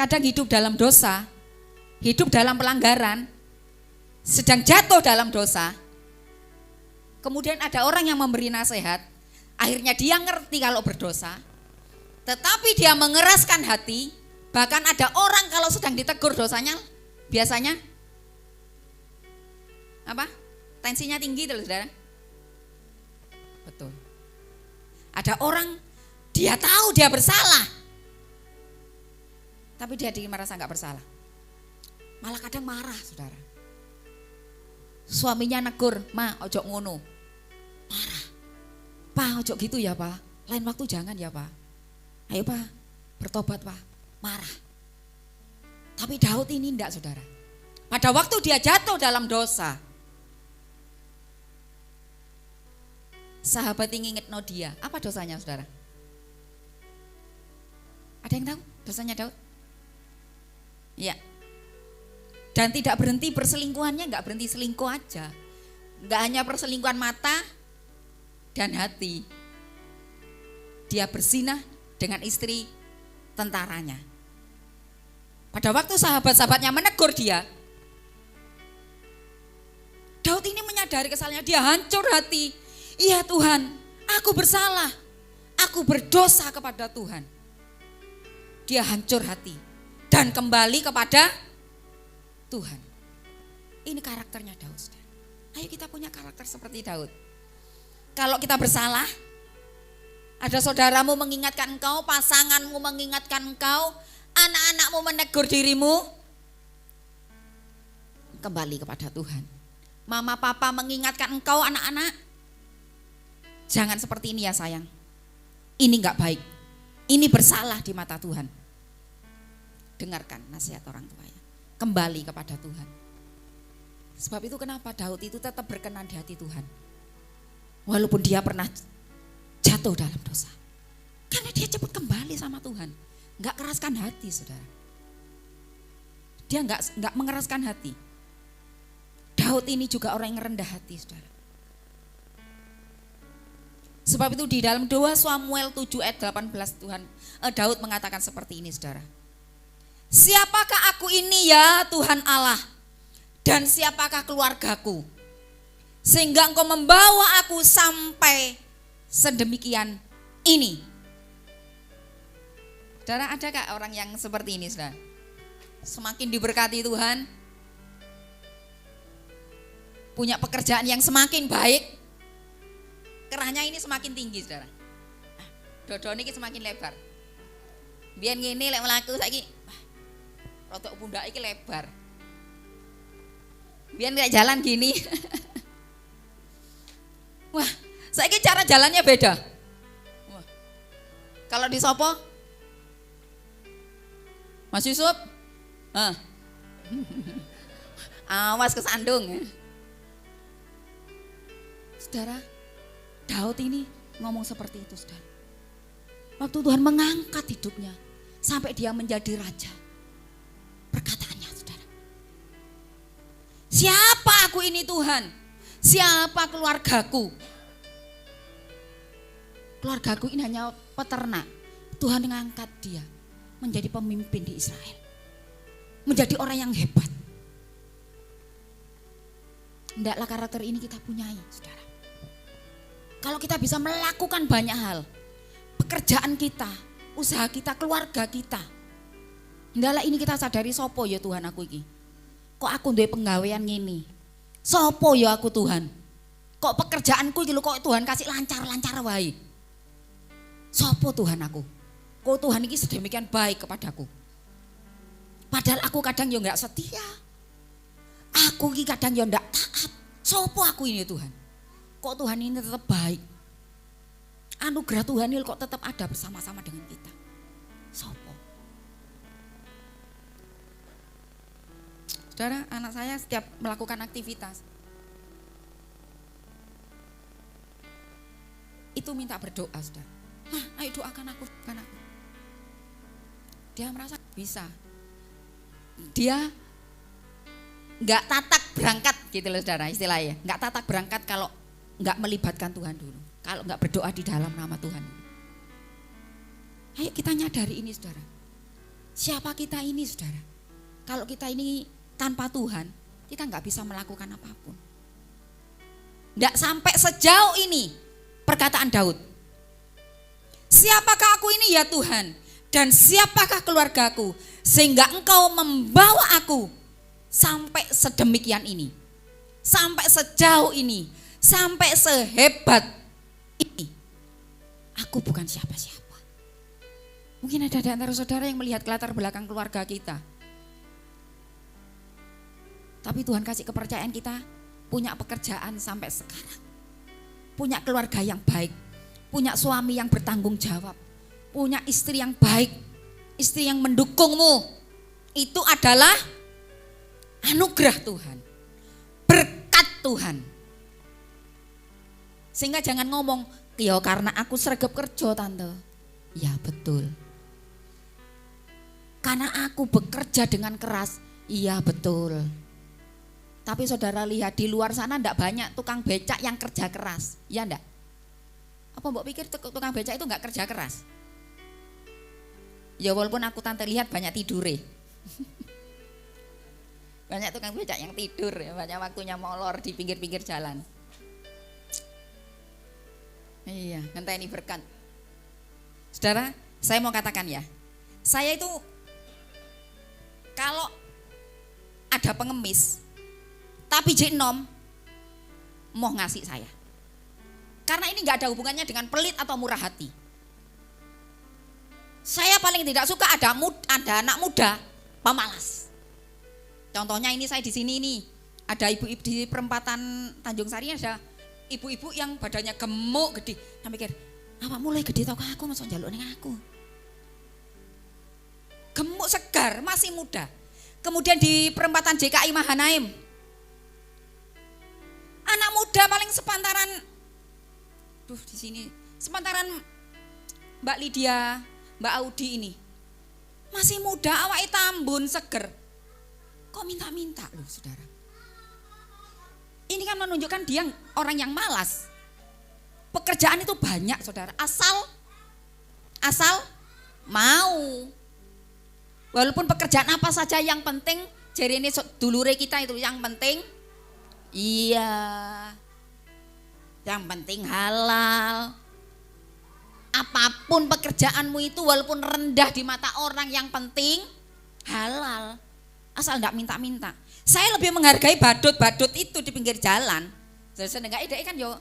hidup dalam dosa, hidup dalam pelanggaran, sedang jatuh dalam dosa. Kemudian ada orang yang memberi nasihat, akhirnya dia ngerti kalau berdosa, tetapi dia mengeraskan hati. Bahkan ada orang kalau sedang ditegur dosanya, biasanya apa? Tensinya tinggi tuh saudara. Betul. Ada orang dia tahu dia bersalah, tapi dia merasa nggak bersalah, malah kadang marah saudara. Suaminya negur, "Ma, ojo ngono." Marah. "Pa, ojo gitu ya, Pa. Lain waktu jangan ya, Pa. Ayo, Pa, bertobat, Pa." Marah. Tapi Daud ini enggak, saudara. Pada waktu dia jatuh dalam dosa, sahabat ini ngingetno dia. Apa dosanya, saudara? Ada yang tahu dosanya Daud? Ya. Dan tidak berhenti perselingkuhannya, enggak berhenti selingkuh aja. Enggak hanya perselingkuhan mata dan hati. Dia berzinah dengan istri tentaranya. Pada waktu sahabat-sahabatnya menegur dia, Daud ini menyadari kesalahannya, dia hancur hati. "Iya Tuhan, aku bersalah, aku berdosa kepada Tuhan." Dia hancur hati dan kembali kepada Tuhan. Ini karakternya Daud. Ayo kita punya karakter seperti Daud. Kalau kita bersalah, ada saudaramu mengingatkan engkau, pasanganmu mengingatkan engkau, anak-anakmu menegur dirimu, kembali kepada Tuhan. Mama papa mengingatkan engkau, anak-anak, jangan seperti ini ya sayang. Ini enggak baik. Ini bersalah di mata Tuhan. Dengarkan nasihat orang tua ya. Kembali kepada Tuhan. Sebab itu kenapa Daud itu tetap berkenan di hati Tuhan. Walaupun dia pernah jatuh dalam dosa. Karena dia cepat kembali sama Tuhan. Enggak keraskan hati saudara. Dia enggak mengeraskan hati. Daud ini juga orang yang rendah hati saudara. Sebab itu di dalam 2 Samuel 7 ayat 18 Daud mengatakan seperti ini saudara. "Siapakah aku ini ya Tuhan Allah, dan siapakah keluargaku, sehingga engkau membawa aku sampai sedemikian ini?" Saudara, ada gak orang yang seperti ini saudara? Semakin diberkati Tuhan, punya pekerjaan yang semakin baik, kerahnya ini semakin tinggi saudara. Dodo ini semakin lebar. Biar ngene lek mlaku saiki rotok pundak iki lebar. Biar kayak jalan gini. Wah, saiki cara jalannya beda. Wah. Kalau di Sopo, Mas Yusuf, awas kesandung. Ya. Saudara, Daud ini ngomong seperti itu, saudara. Waktu Tuhan mengangkat hidupnya sampai dia menjadi raja. Perkataannya, saudara. "Siapa aku ini Tuhan? Siapa keluargaku?" Keluargaku ini hanya peternak. Tuhan mengangkat dia menjadi pemimpin di Israel. Menjadi orang yang hebat. Hendaklah karakter ini kita punyai, saudara. Kalau kita bisa melakukan banyak hal, pekerjaan kita, usaha kita, keluarga kita. Ndalah ini kita sadari sopo ya Tuhan aku iki. Kok aku duwe penggawean ngene? Sopo ya aku Tuhan? Kok pekerjaanku iki lho kok Tuhan kasih lancar-lancar wae. Sopo Tuhan aku? Kok Tuhan iki sedemikian baik kepadaku. Padahal aku kadang ya enggak setia. Aku iki kadang ya enggak taat. Sopo aku ini Tuhan? Kok Tuhan ini tetap baik? Anugerah Tuhan ini kok tetap ada bersama-sama dengan kita. Sopo? Saudara, anak saya setiap melakukan aktivitas itu minta berdoa, saudara. Nah, ayo doakan aku, doakan aku. Dia merasa bisa. Dia nggak tatak berangkat gitu loh saudara, istilahnya. Nggak tatak berangkat kalau nggak melibatkan Tuhan dulu. Kalau nggak berdoa di dalam nama Tuhan. Ayo kita nyadari ini saudara. Siapa kita ini saudara? Kalau kita ini tanpa Tuhan, kita nggak bisa melakukan apapun. Nggak sampai sejauh ini perkataan Daud. Siapakah aku ini ya Tuhan? Dan siapakah keluargaku? Sehingga engkau membawa aku sampai sedemikian ini. Sampai sejauh ini. Sampai sehebat ini. Aku bukan siapa-siapa. Mungkin ada di antara saudara yang melihat latar belakang keluarga kita. Tapi Tuhan kasih kepercayaan kita punya pekerjaan sampai sekarang. Punya keluarga yang baik. Punya suami yang bertanggung jawab. Punya istri yang baik. Istri yang mendukungmu. Itu adalah anugerah Tuhan. Berkat Tuhan. Sehingga jangan ngomong, ya karena aku sregep kerja tante. Ya betul. Karena aku bekerja dengan keras. Iya betul. Tapi saudara lihat di luar sana enggak banyak tukang becak yang kerja keras. Ya enggak? Apa mbok pikir tukang becak itu enggak kerja keras? Ya walaupun aku tante lihat banyak tidure. Banyak tukang becak yang tidur ya, banyak waktunya molor di pinggir-pinggir jalan. Iya, ngenteni berkat. Saudara, saya mau katakan ya. Saya itu kalau ada pengemis tapi jenom mau ngasih saya. Karena ini enggak ada hubungannya dengan pelit atau murah hati. Saya paling tidak suka ada anak muda pemalas. Contohnya ini saya di sini ini ada ibu-ibu di perempatan Tanjung Sari ada ibu-ibu yang badannya gemuk gede. Saya mikir, apa mulai gede tau aku masuk njaluk ning aku. Gemuk segar, masih muda. Kemudian di perempatan JKI Mahanaim. Anak muda paling sepantaran di sini, sepantaran Mbak Lydia, Mbak Audi ini. Masih muda, awake tambun, seger. Kok minta-minta loh saudara. Ini kan menunjukkan dia orang yang malas. Pekerjaan itu banyak saudara, asal mau. Walaupun pekerjaan apa saja yang penting, jadi ini dulure kita itu yang penting, iya, yang penting halal. Apapun pekerjaanmu itu walaupun rendah di mata orang yang penting halal. Asal enggak minta-minta. Saya lebih menghargai badut-badut itu di pinggir jalan. Senengake dhek kan yo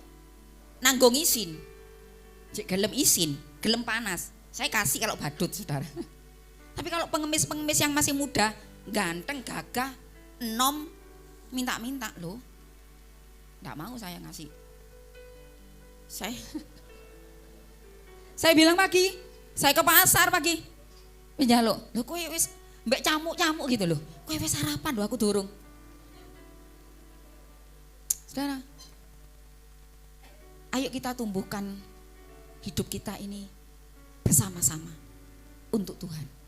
nanggung isin. Jek gelem isin, gelem panas. Saya kasih kalau badut, saudara. Tapi kalau pengemis-pengemis yang masih muda, ganteng, gagah, enom, minta-minta loh. Enggak mau saya ngasih. Saya bilang pagi, saya ke pasar pagi. Njaluk, lho kowe wis mbek camuk-camuk gitu loh. Kowe wis sarapan lho aku durung. Saudara, ayo kita tumbuhkan hidup kita ini bersama-sama untuk Tuhan.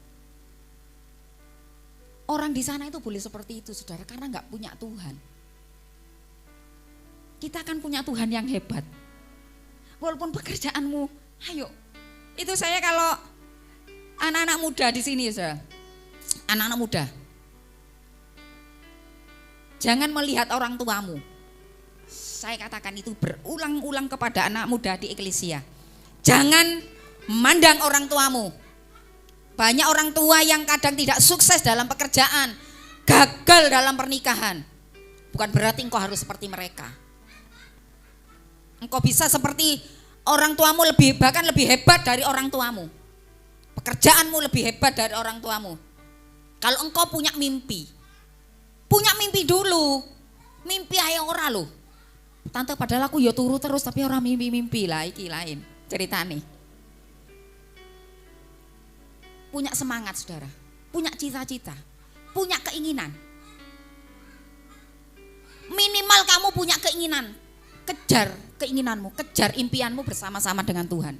Orang di sana itu boleh seperti itu saudara karena enggak punya Tuhan. Kita akan punya Tuhan yang hebat. Walaupun pekerjaanmu, ayo. Itu saya kalau anak-anak muda di sini saudara. Anak-anak muda. Jangan melihat orang tuamu. Saya katakan itu berulang-ulang kepada anak muda di eklesia. Jangan memandang orang tuamu. Banyak orang tua yang kadang tidak sukses dalam pekerjaan, gagal dalam pernikahan. Bukan berarti engkau harus seperti mereka. Engkau bisa seperti orang tuamu, bahkan lebih hebat dari orang tuamu. Pekerjaanmu lebih hebat dari orang tuamu. Kalau engkau punya mimpi dulu. Mimpi ayo ora loh. Tante padahal aku ya turu terus tapi orang mimpi lah, iki lain ceritane. Punya semangat saudara, punya cita-cita, punya keinginan. Minimal kamu punya keinginan, kejar keinginanmu, kejar impianmu bersama-sama dengan Tuhan.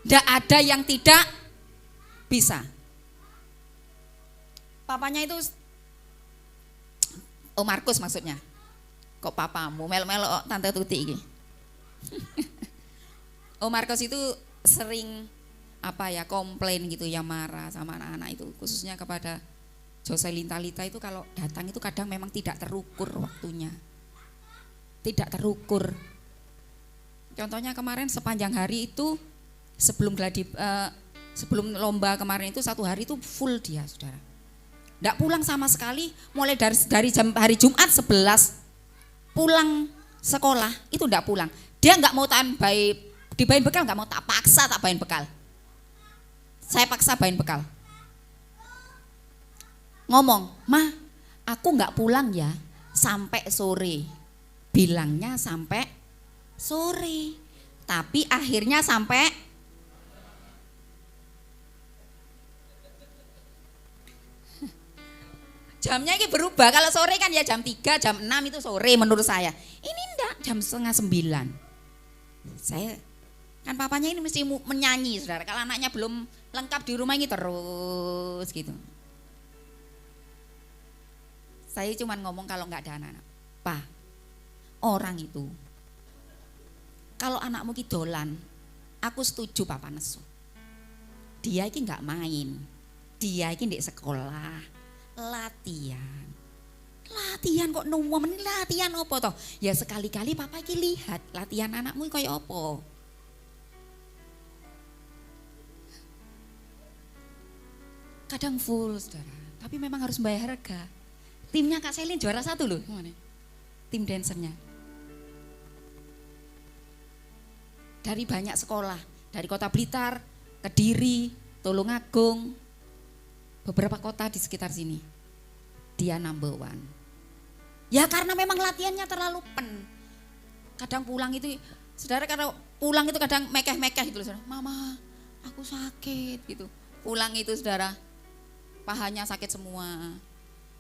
Tidak ada yang tidak bisa. Papanya itu, Om Markus maksudnya. Kok papamu melo-melo Tante Tuti ini. Om Markus itu sering komplain gitu ya, marah sama anak-anak itu, khususnya kepada Jocelyn Talita itu kalau datang itu kadang memang tidak terukur waktunya. Tidak terukur. Contohnya kemarin sepanjang hari itu sebelum lomba kemarin itu 1 hari itu full dia, Saudara. Enggak pulang sama sekali, mulai dari jam hari Jumat 11 pulang sekolah itu enggak pulang. Dia enggak mau dibayin bekal, enggak mau, tak paksa tak bayin bekal. Saya paksa bayin bekal. Ngomong, "Ma, aku enggak pulang ya sampai sore." Bilangnya sampai sore, tapi akhirnya sampai jamnya ini berubah. Kalau sore kan ya jam 3, jam 6 itu sore menurut saya. Ini enggak, jam 8:30. Saya kan papanya ini mesti menyanyi, Saudara. Kalau anaknya belum lengkap di rumah ini terus gitu. Saya cuma ngomong kalau enggak ada anak-anak, "Pak, orang itu kalau anakmu ki dolan, aku setuju Papa nesu. Dia iki enggak main. Dia iki ndek sekolah, latihan. Latihan kok nuwun, latihan apa toh? Ya sekali-kali Papa iki lihat latihan anakmu kaya apa." Kadang full, Saudara, tapi memang harus bayar harga. Timnya Kak Selin juara 1 loh, tim dancernya. Dari banyak sekolah, dari Kota Blitar, Kediri, Tulungagung, beberapa kota di sekitar sini. Dia number 1. Ya karena memang latihannya terlalu Kadang pulang itu, Saudara, karena pulang itu kadang mekeh-mekeh gitu loh, Saudara. "Mama, aku sakit," gitu. Pulang itu, Saudara, pahanya sakit semua.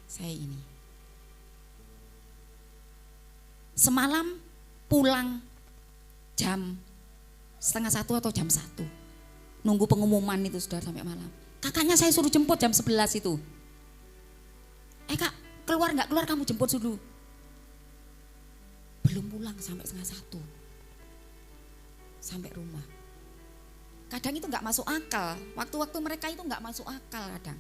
Saya ini semalam pulang jam 12:30 atau jam 1, nunggu pengumuman itu, Saudara, sampai malam. Kakaknya saya suruh jemput jam 11 itu. "Kak, keluar nggak keluar, kamu jemput dulu." Belum pulang sampai 12:30 sampai rumah. Kadang itu nggak masuk akal, waktu-waktu mereka itu nggak masuk akal kadang,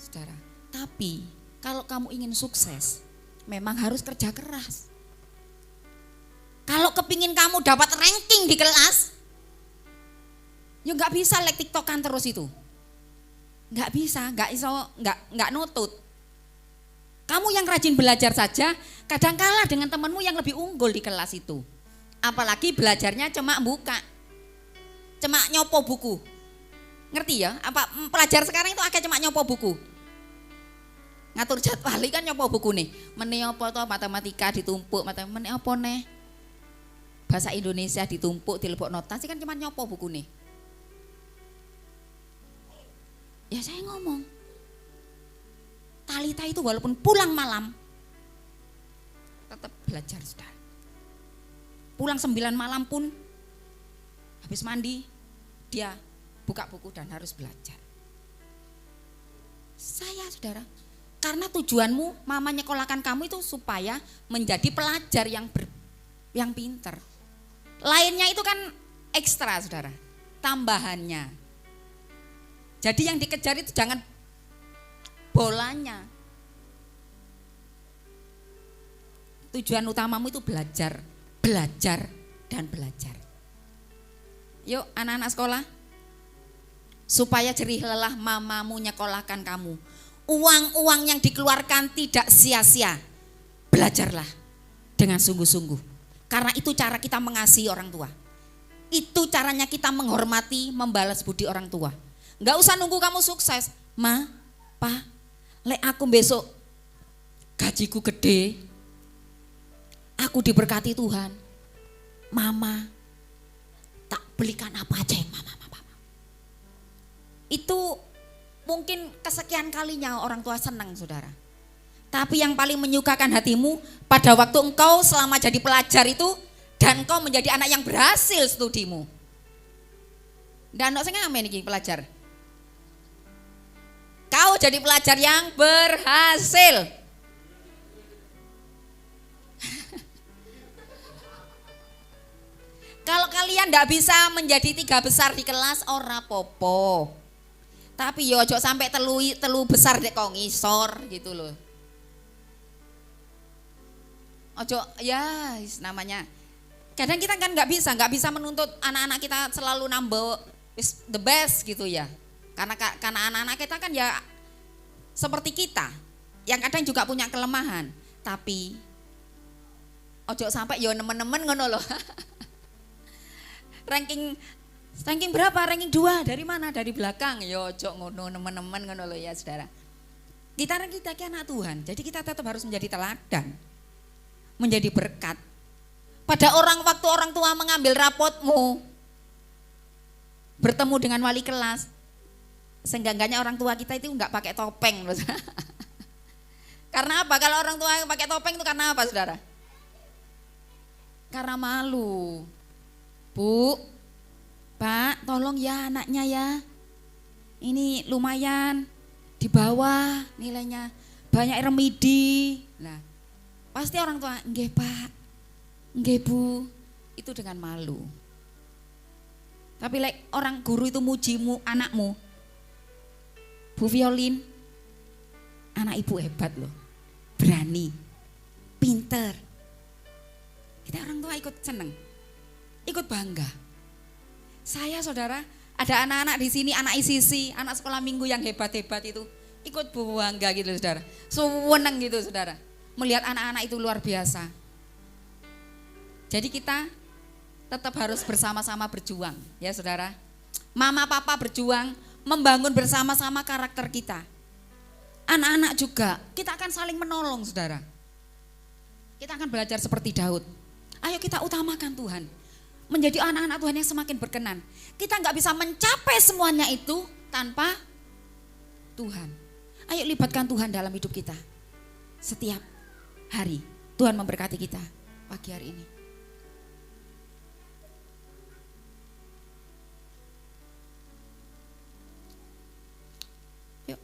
Saudara. Tapi kalau kamu ingin sukses, memang harus kerja keras. Kalau kepingin kamu dapat ranking di kelas, ya nggak bisa like tiktokan terus itu, nggak bisa, nggak nutut. Kamu yang rajin belajar saja, kadang kalah dengan temanmu yang lebih unggul di kelas itu. Apalagi belajarnya cuma cuma nyopo buku. Ngerti ya? Apa pelajar sekarang itu akeh cuma nyopo buku. Ngatur jadwal kan nyopo buku nih. Meneh apa to matematika ditumpuk, meneh apa nih? Bahasa Indonesia ditumpuk, dilebok notasi kan cuma nyopo buku nih. Ya saya ngomong, Talita itu walaupun pulang malam tetap belajar, Saudara. Pulang 9 malam pun habis mandi dia buka buku dan harus belajar. Saya, Saudara, karena tujuanmu mama nyekolahkan kamu itu supaya menjadi pelajar yang pinter. Lainnya itu kan ekstra, Saudara, tambahannya. Jadi yang dikejar itu jangan bolanya. tujuan utamamu itu belajar, belajar, dan belajar. Yuk anak-anak sekolah, supaya jerih lelah mamamu nyekolahkan kamu. Uang-uang yang dikeluarkan tidak sia-sia. Belajarlah dengan sungguh-sungguh. Karena itu cara kita mengasihi orang tua. Itu caranya kita menghormati, membalas budi orang tua. Enggak usah nunggu kamu sukses. Ma, Pa, lek aku besok gajiku gede, aku diberkati Tuhan, Mama tak belikan apa aja yang Mama. Itu mungkin kesekian kalinya orang tua senang, saudara. Tapi yang paling menyukakan hatimu pada waktu engkau selama jadi pelajar itu dan engkau menjadi anak yang berhasil studimu. Dan saya ngamen ini pelajar. Kau jadi pelajar yang berhasil. Kalau kalian tidak bisa menjadi 3 besar di kelas, ora popo. Tapi yo ojo sampai telu besar dek kok ngisor gitu loh. Ojo ya namanya. Kadang kita kan nggak bisa menuntut anak-anak kita selalu nambah the best gitu ya. Karena anak-anak kita kan ya seperti kita, yang kadang juga punya kelemahan. Tapi ojo sampai yo nemen-nemen ngono loh. Ranking berapa? Ranking 2. Dari mana? Dari belakang. Yo ojo ngono nemen-nemen ngono loh ya saudara. Kita anak Tuhan. Jadi kita tetap harus menjadi teladan. Menjadi berkat. Pada waktu orang tua mengambil rapotmu, bertemu dengan wali kelas, seenggaknya orang tua kita itu enggak pakai topeng loh. Karena apa? Kalau orang tua pakai topeng itu karena apa, saudara? Karena malu. Bu, Pak, tolong ya anaknya ya. Ini lumayan di bawah nilainya, banyak remedi. Nah, pasti orang tua, nggih Pak, nggih Bu, itu dengan malu. Tapi orang guru itu mujimu anakmu, Bu Violin, anak ibu hebat loh, berani, pinter. Kita orang tua ikut seneng, ikut bangga. Saya saudara, ada anak-anak di sini, anak ICC, anak sekolah minggu yang hebat-hebat itu, ikut bangga gitu saudara, seneng gitu saudara, melihat anak-anak itu luar biasa. Jadi kita tetap harus bersama-sama berjuang ya saudara. Mama papa berjuang membangun bersama-sama karakter kita. Anak-anak juga kita akan saling menolong saudara. Kita akan belajar seperti Daud. Ayo kita utamakan Tuhan, menjadi anak-anak Tuhan yang semakin berkenan. Kita nggak bisa mencapai semuanya itu tanpa Tuhan. Ayo libatkan Tuhan dalam hidup kita. Setiap hari Tuhan memberkati kita pagi hari ini. Yuk,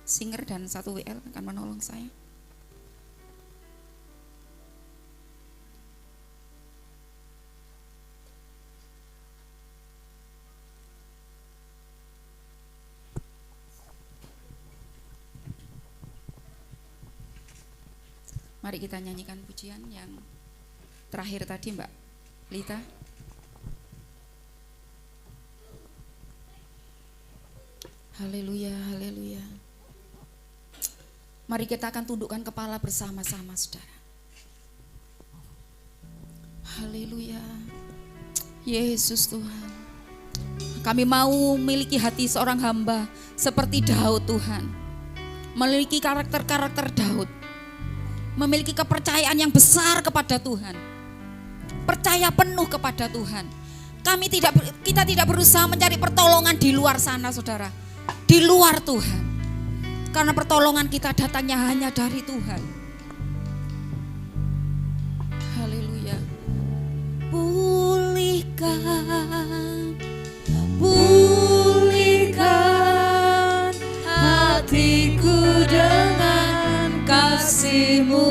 Singer dan 1 WL akan menolong saya. Mari kita nyanyikan pujian yang terakhir tadi Mbak Lita. Haleluya, haleluya. Mari kita akan tundukkan kepala bersama-sama saudara. Haleluya. Yesus Tuhan. Kami mau memiliki hati seorang hamba seperti Daud Tuhan. Memiliki karakter-karakter Daud. Memiliki kepercayaan yang besar kepada Tuhan, percaya penuh kepada Tuhan. Kita tidak berusaha mencari pertolongan di luar sana saudara, di luar Tuhan, karena pertolongan kita datangnya hanya dari Tuhan. Haleluya. Pulihkan hatiku dengan kasih-Mu,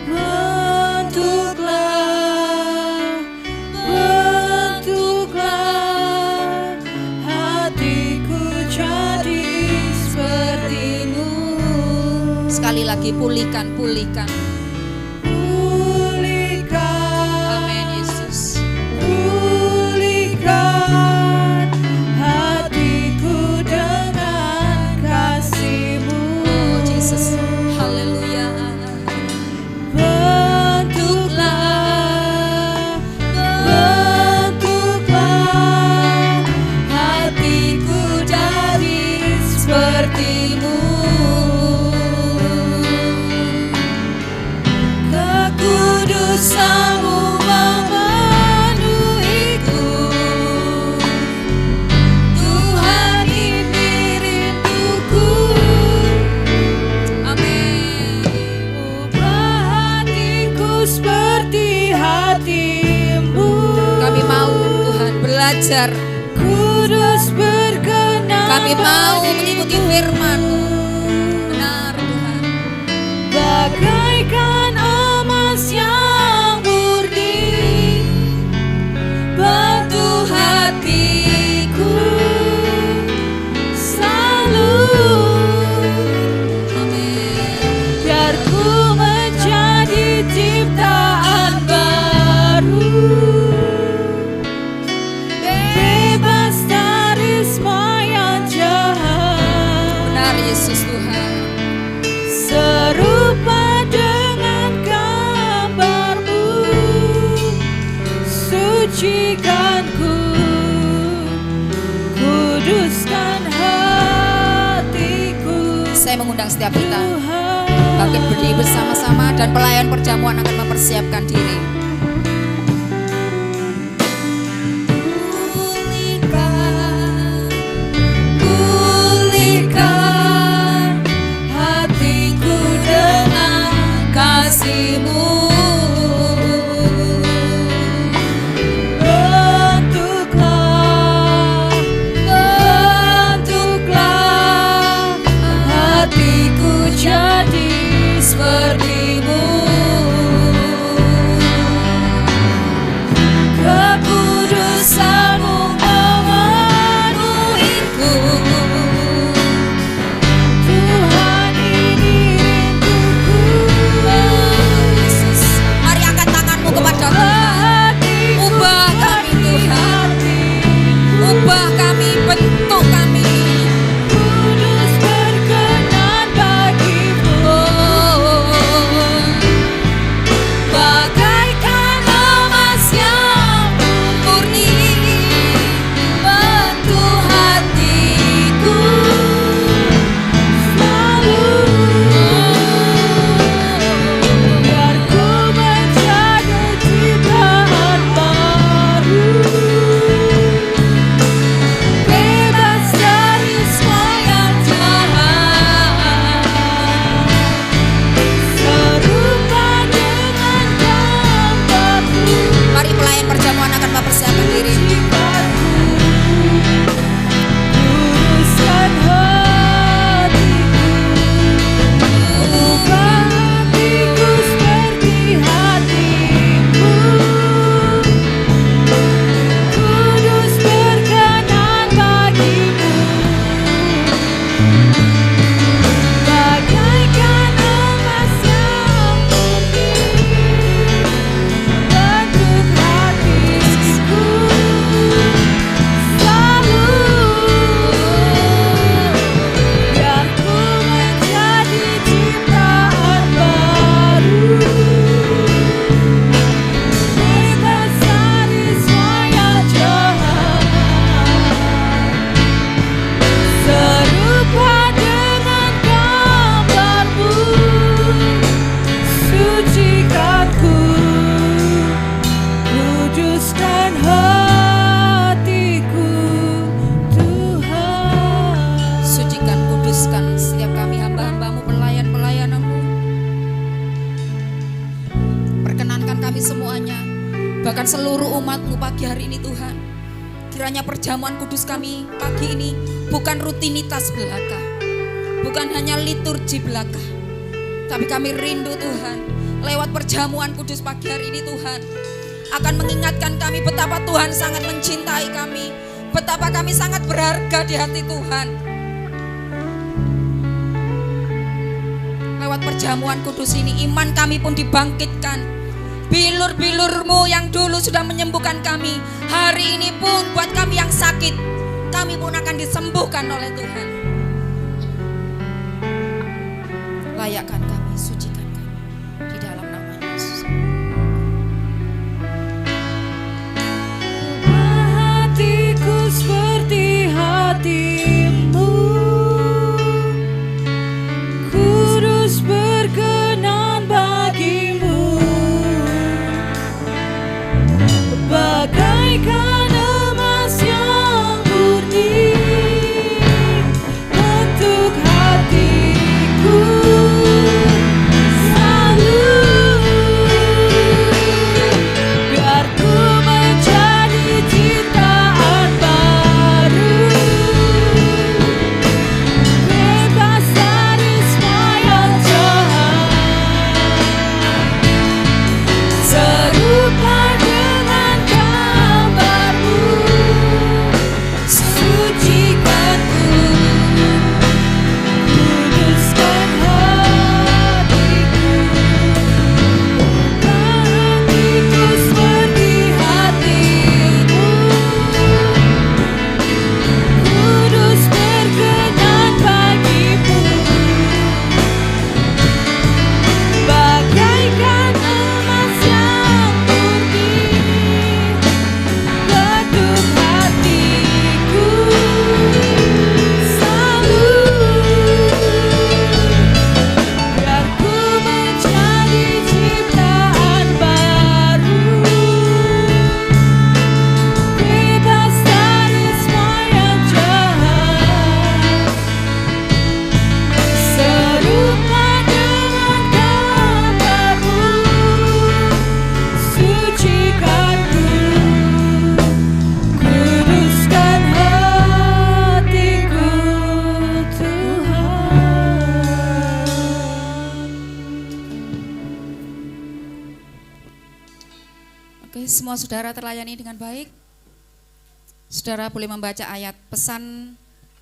bentuklah hatiku jadi seperti Sekali lagi pulihkan. Amin Yesus. Pulihkan hatiku dengan kasih-Mu. Oh Jesus, haleluya. Bentuklah hatiku jadi seperti-Mu. Kekudusan-Mu memenuhiku. Tuhan, ini rinduku. Amin. Ubah hatiku seperti hati-Mu. Kami mau Tuhan belajar. Kudus berkenan. Kami mau mengikuti firman-Mu. Benar Tuhan. Bagaikan emas yang murni, bantu hatiku selalu. Amin. Biar ku menjadi ciptaan baru, bebas dari semua yang jahat. Benar Yesus Tuhan. Serupa dengan gambar-Mu, sucikan ku, kuduskan hatiku. Saya mengundang setiap kita Tuhan, bangkit berdiri bersama-sama dan pelayan perjamuan akan mempersiapkan diri. pulihkan hatiku dengan kasih-Mu. Bentuklah hatiku jadi seperti-Mu. Kekudusan-Mu memenuhiku. Tuhan, ini rinduku. Yesus, mari angkat tanganmu kepada Tuhan. Ubah kami Tuhan. Ubah kami, bentuk kami. Kudus berkenan bagi-Mu. Bagaikan emas yang murni, bantu hatiku selalu. Biar ku menjadi ciptaan baru, bebas dari semua yang jahat. Serupa dengan gambar-Mu, Mari pelayan perjamuan akan mempersiapkan diri. kuduskan hatiku. Ubah hatiku seperti hati-Mu. Kudus berkenan bagi-Mu. Bagaikan emas yang murni, bentuk hatiku selalu. Biar ku menjadi ciptaan baru, bebas dari semua yang jahat. Serupa dengan gambar-Mu, sucikan ku, kuduskan hatiku. Tuhan, Sucikan, kuduskan setiap kami hamba-hamba-Mu, pelayan-pelayan-Mu. Perkenankan kami semuanya, bahkan seluruh umat-Mu pagi hari ini Tuhan. Kiranya perjamuan kudus kami pagi ini bukan rutinitas belaka, bukan hanya liturgi belaka, tapi kami rindu Tuhan, lewat perjamuan kudus pagi hari ini Tuhan, akan mengingatkan kami betapa Tuhan sangat mencintai kami, betapa kami sangat berharga di hati Tuhan. Lewat lewat perjamuan kudus ini iman kami pun dibangkitkan. Bilur-bilur-Mu yang dulu sudah menyembuhkan kami, hari ini pun buat kami yang sakit, kami pun akan disembuhkan oleh Tuhan. Layakkan kami, sucikan kami di dalam nama Yesus. Hatiku seperti hati-Mu, kudus berkenan bagi-Mu, bagaikan emas yang murni untuk hatiku selalu. Biar ku menjadi ciptaan baru, bebas dari semua yang jahat, serupa dengan gambar-Mu, sucikan-Ku, kuduskan hatiku. Hatiku seperti hati-Mu, kudus berkenan bagi-Mu, bagaikan emas yang murni untuk hatiku selalu. Biar ku menjadi ciptaan baru, bebas dari semua yang jahat, serupa dengan gambar-Mu, sucikan-Ku, kuduskan hatiku Tuhan. Oke, semua saudara terlayani dengan baik. Saudara boleh membaca ayat pesan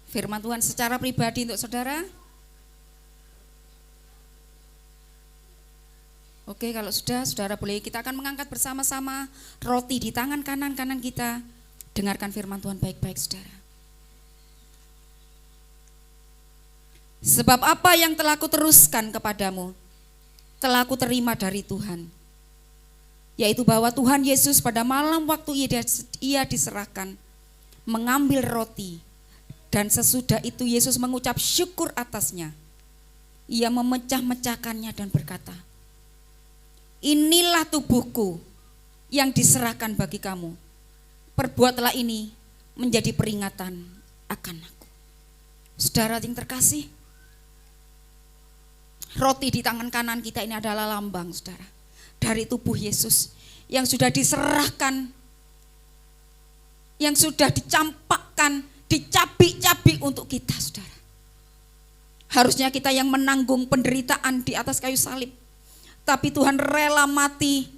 firman Tuhan secara pribadi untuk saudara. Oke, kalau sudah, saudara boleh, kita akan mengangkat bersama-sama roti di tangan kanan kita. Dengarkan firman Tuhan baik-baik, saudara. Sebab apa yang telah kuteruskan kepadamu, telah kuterima dari Tuhan, yaitu bahwa Tuhan Yesus pada malam waktu ia diserahkan, mengambil roti, dan sesudah itu Yesus mengucap syukur atasnya. Ia memecah-mecahkannya dan berkata, inilah tubuhku yang diserahkan bagi kamu. Perbuatlah ini menjadi peringatan akan aku. Saudara yang terkasih, roti di tangan kanan kita ini adalah lambang, saudara, dari tubuh Yesus yang sudah diserahkan, yang sudah dicampakkan, dicabik-cabik untuk kita, saudara. Harusnya kita yang menanggung penderitaan di atas kayu salib, tapi Tuhan rela mati,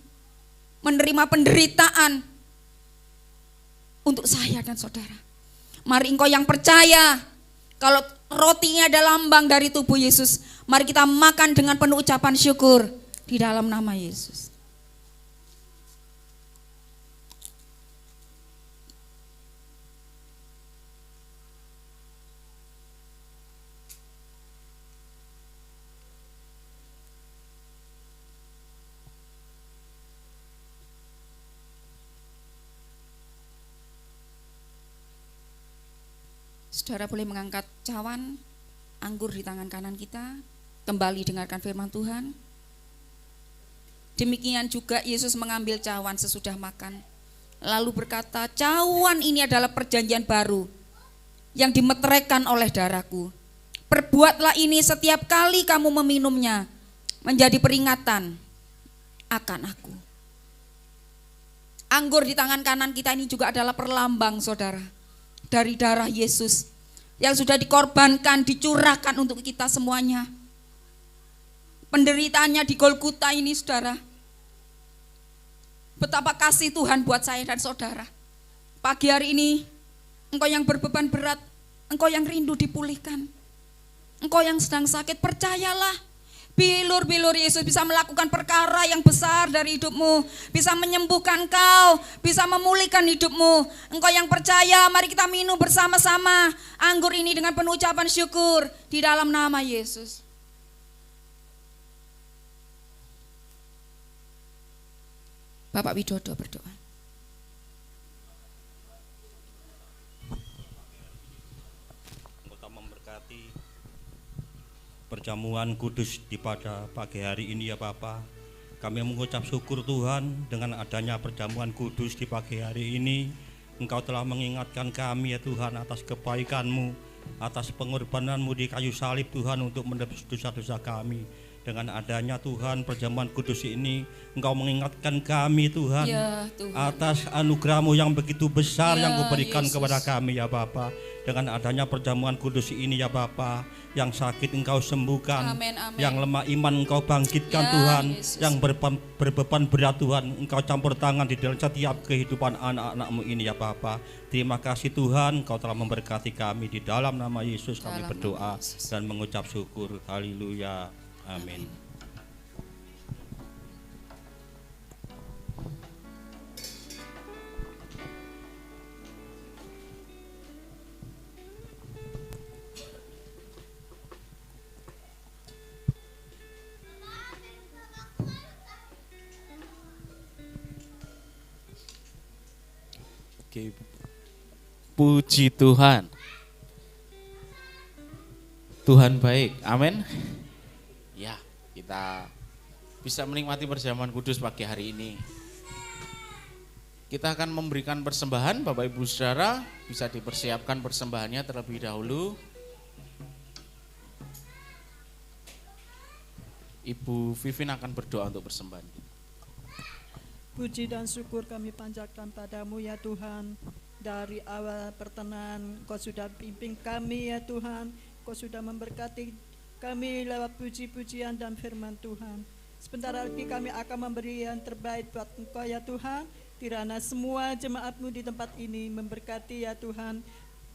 menerima penderitaan untuk saya dan saudara. Mari engkau yang percaya kalau rotinya adalah lambang dari tubuh Yesus, mari kita makan dengan penuh ucapan syukur di dalam nama Yesus. Saudara boleh mengangkat cawan anggur di tangan kanan kita, kembali dengarkan firman Tuhan. Demikian juga Yesus mengambil cawan sesudah makan, lalu berkata, cawan ini adalah perjanjian baru yang dimeteraikan oleh darahku. Perbuatlah ini setiap kali kamu meminumnya, menjadi peringatan akan aku. Anggur di tangan kanan kita ini juga adalah perlambang, saudara, dari darah Yesus yang sudah dikorbankan, dicurahkan untuk kita semuanya. Penderitaannya di Golgota ini, saudara, betapa kasih Tuhan buat saya dan saudara. Pagi hari ini, engkau yang berbeban berat, engkau yang rindu dipulihkan, engkau yang sedang sakit, percayalah Bilur-bilur Yesus bisa melakukan perkara yang besar dari hidupmu, bisa menyembuhkan kau, bisa memulihkan hidupmu. Engkau yang percaya, mari kita minum bersama-sama anggur ini dengan penuh ucapan syukur di dalam nama Yesus. Bapak Widodo berdoa. Engkau memberkati perjamuan kudus di pada pagi hari ini ya Bapa. Kami mengucap syukur Tuhan dengan adanya perjamuan kudus di pagi hari ini. Engkau telah mengingatkan kami ya Tuhan atas kebaikan-Mu, atas pengorbanan-Mu di kayu salib Tuhan untuk menebus dosa-dosa kami. Dengan adanya Tuhan perjamuan kudus ini, Engkau mengingatkan kami Tuhan, Ya, Tuhan. atas anugerah-Mu yang begitu besar Ya, yang Kau berikan Yesus. kepada kami ya Bapa. Dengan adanya perjamuan kudus ini ya Bapa, yang sakit Engkau sembuhkan, Amin, amin. yang lemah iman Engkau bangkitkan Ya, Tuhan, Yesus. yang berbeban berat Tuhan, Engkau campur tangan di dalam setiap kehidupan anak-anak-Mu ini ya Bapa. Terima kasih Tuhan, Engkau telah memberkati kami. Di dalam nama Yesus kami Dalam berdoa nama Yesus. dan mengucap syukur. Haleluya. Amin. Oke. Puji Tuhan. Tuhan baik. Amin. Ya, kita bisa menikmati perjamuan kudus pagi hari ini. Kita akan memberikan persembahan, Bapak Ibu Saudara, bisa dipersiapkan persembahannya terlebih dahulu. Ibu Vivin akan berdoa untuk persembahan. Puji dan syukur kami panjatkan padamu ya Tuhan. Dari awal pertengahan Kau sudah pimpin kami ya Tuhan. Kau sudah memberkati kami lewat puji-pujian dan firman Tuhan. Sebentar lagi kami akan memberi yang terbaik buat Engkau ya Tuhan. Kirana semua jemaat-Mu di tempat ini memberkati ya Tuhan,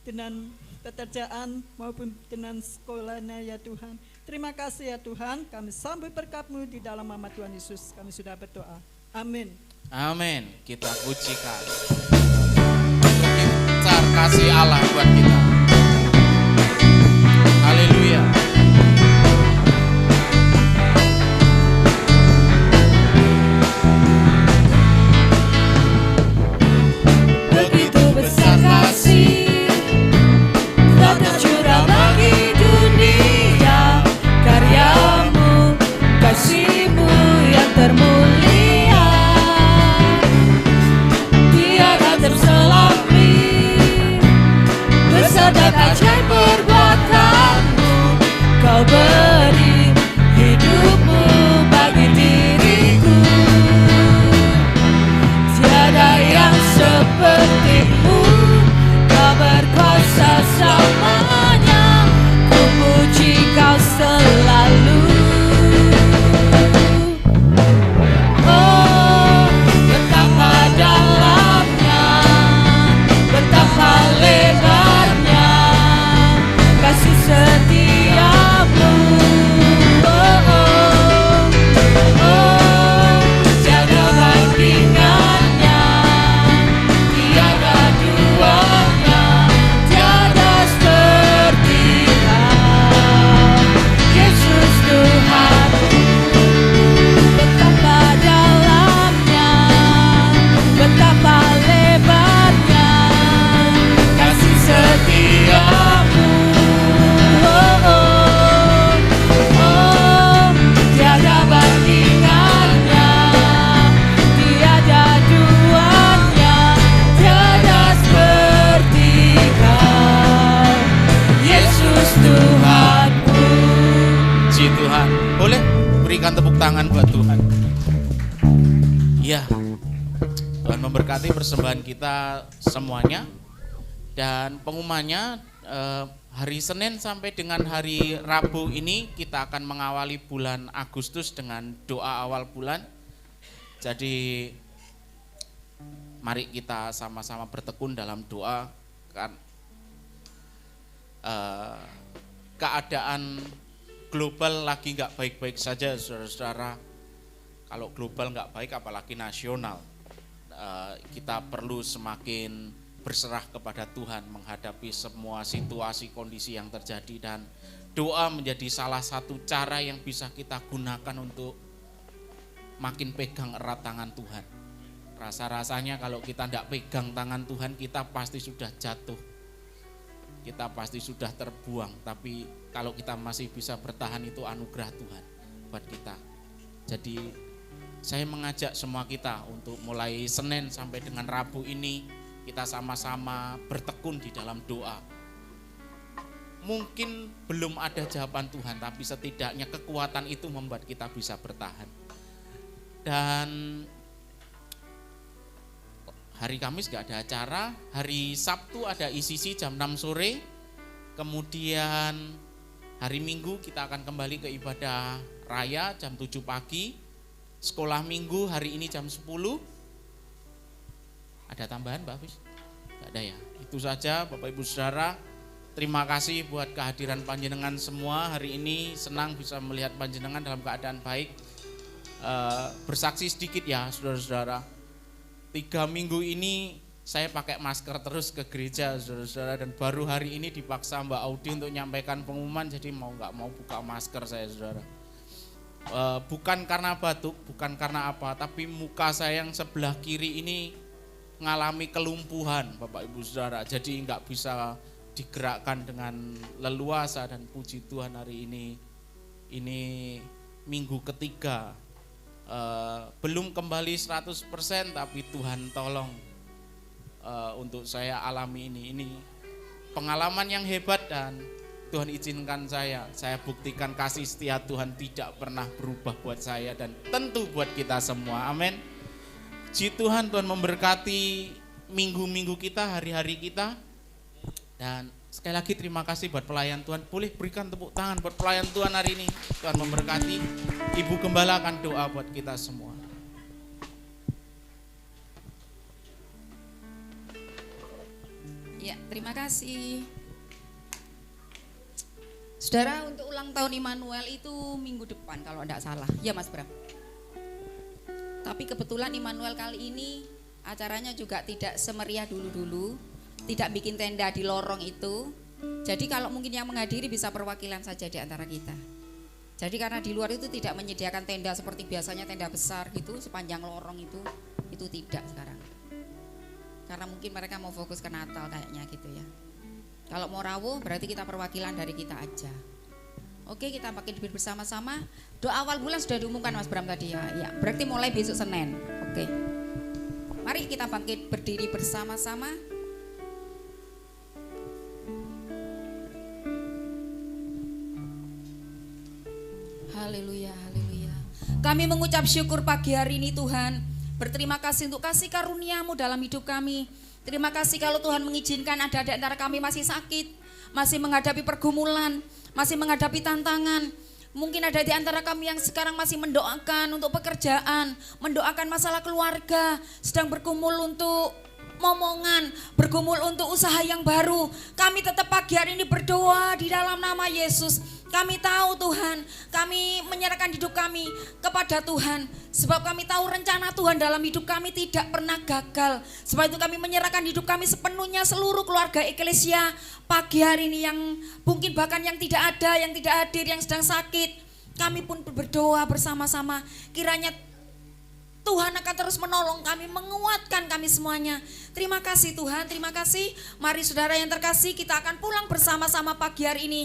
dengan pekerjaan maupun dengan sekolahnya ya Tuhan. Terima kasih ya Tuhan, kami sambut berkat-Mu di dalam nama Tuhan Yesus. Kami sudah berdoa. Amin. Amin. Kita pujikan. Besar kasih Allah buat kita. Haleluya. Begitu besar kasih Kau tercurah bagi dunia, karyamu, kasih-Mu yang termulia tiada terselami. Besar dan ajaib perbuatan-Mu, Kau beri hidup-Mu bagi diriku. Tiada yang seperti-Mu, Kau berkuasa selamanya. Ku puji Kau selalu. Oh, betapa dalamnya, betapa lebarnya kasih setia-Mu. Oh, oh, oh, tiada bandingannya, tiada duanya, tiada seperti Kau, Yesus Tuhanku. Betapa dalamnya, betapa lebarnya kasih setia-Mu. Oh, oh, oh, tiada bandingannya, tiada duanya, tiada seperti Kau, Yesus Tuhanku. Puji Tuhan. Boleh berikan tepuk tangan buat Tuhan. Ya, Tuhan memberkati persembahan kita semuanya. Dan pengumumannya hari Senin sampai dengan hari Rabu ini kita akan mengawali bulan Agustus dengan doa awal bulan. Jadi mari kita sama-sama bertekun dalam doa kan keadaan global lagi nggak baik-baik saja, saudara-saudara. Kalau global nggak baik, apalagi nasional. Kita perlu semakin berserah kepada Tuhan menghadapi semua situasi kondisi yang terjadi, dan doa menjadi salah satu cara yang bisa kita gunakan untuk makin pegang erat tangan Tuhan. Rasa-rasanya kalau kita tidak pegang tangan Tuhan, kita pasti sudah jatuh, kita pasti sudah terbuang. Tapi kalau kita masih bisa bertahan, itu anugerah Tuhan buat kita. Jadi saya mengajak semua kita untuk mulai Senin sampai dengan Rabu ini, kita sama-sama bertekun di dalam doa. Mungkin belum ada jawaban Tuhan, tapi setidaknya kekuatan itu membuat kita bisa bertahan. Dan hari Kamis gak ada acara, hari Sabtu ada ICC jam 6 sore, kemudian hari Minggu kita akan kembali ke ibadah raya jam 7 pagi, sekolah Minggu hari ini jam 10. Ada tambahan Mbak Hafiz? Gak ada ya, itu saja Bapak Ibu Saudara. Terima kasih buat kehadiran panjenengan semua hari ini, senang bisa melihat panjenengan dalam keadaan baik. Bersaksi sedikit ya saudara-saudara, 3 minggu ini saya pakai masker terus ke gereja saudara-saudara, dan baru hari ini dipaksa Mbak Audi untuk nyampaikan pengumuman, jadi mau gak mau buka masker saya saudara. Bukan karena batuk, bukan karena apa, tapi muka saya yang sebelah kiri ini mengalami kelumpuhan Bapak Ibu Saudara, jadi gak bisa digerakkan dengan leluasa. Dan puji Tuhan hari ini minggu ketiga, belum kembali 100%, tapi Tuhan tolong untuk saya alami ini pengalaman yang hebat, dan Tuhan izinkan saya buktikan kasih setia Tuhan tidak pernah berubah buat saya dan tentu buat kita semua. Amin. Puji Tuhan, Tuhan memberkati minggu-minggu kita, hari-hari kita. Dan sekali lagi terima kasih buat pelayan Tuhan. Boleh berikan tepuk tangan buat pelayan Tuhan hari ini. Tuhan memberkati. Ibu Gembala akan doa buat kita semua. Ya, terima kasih. Saudara, untuk ulang tahun Immanuel itu minggu depan kalau tidak salah. Ya Mas Bram. Tapi kebetulan Immanuel kali ini acaranya juga tidak semeriah dulu-dulu. Tidak bikin tenda di lorong itu. Jadi kalau mungkin yang menghadiri bisa perwakilan saja di antara kita. Jadi karena di luar itu tidak menyediakan tenda seperti biasanya, tenda besar gitu sepanjang lorong itu tidak sekarang. Karena mungkin mereka mau fokus ke Natal kayaknya gitu ya. Kalau mau rawuh berarti kita perwakilan dari kita aja. Oke, kita pakai debit bersama-sama. Doa awal bulan sudah diumumkan Mas Bram tadi ya. Ya, berarti mulai besok Senin. Oke. Mari kita bangkit berdiri bersama-sama. Haleluya, haleluya. Kami mengucap syukur pagi hari ini Tuhan. Berterima kasih untuk kasih karunia-Mu dalam hidup kami. Terima kasih kalau Tuhan mengizinkan ada di antara kami masih sakit, masih menghadapi pergumulan, masih menghadapi tantangan. Mungkin ada di antara kami yang sekarang masih mendoakan untuk pekerjaan, mendoakan masalah keluarga, sedang bergumul untuk momongan, bergumul untuk usaha yang baru. Kami tetap pagi hari ini berdoa di dalam nama Yesus. Kami tahu Tuhan, kami menyerahkan hidup kami kepada Tuhan. Sebab kami tahu rencana Tuhan dalam hidup kami tidak pernah gagal. Sebab itu kami menyerahkan hidup kami sepenuhnya, seluruh keluarga Eklesia pagi hari ini, yang mungkin bahkan yang tidak ada, yang tidak hadir, yang sedang sakit. Kami pun berdoa bersama-sama, kiranya Tuhan akan terus menolong kami, menguatkan kami semuanya. Terima kasih Tuhan, terima kasih. Mari saudara yang terkasih, kita akan pulang bersama-sama pagi hari ini.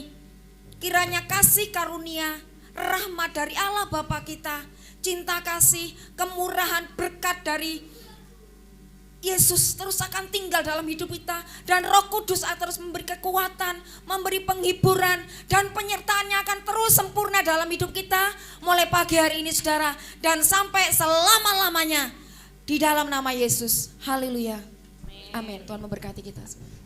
Kiranya kasih karunia, rahmat dari Allah Bapa kita, cinta kasih, kemurahan, berkat dari Yesus terus akan tinggal dalam hidup kita. Dan Roh Kudus akan terus memberi kekuatan, memberi penghiburan, dan penyertaannya akan terus sempurna dalam hidup kita. Mulai pagi hari ini saudara, dan sampai selama-lamanya. Di dalam nama Yesus, haleluya. Amin. Tuhan memberkati kita semua.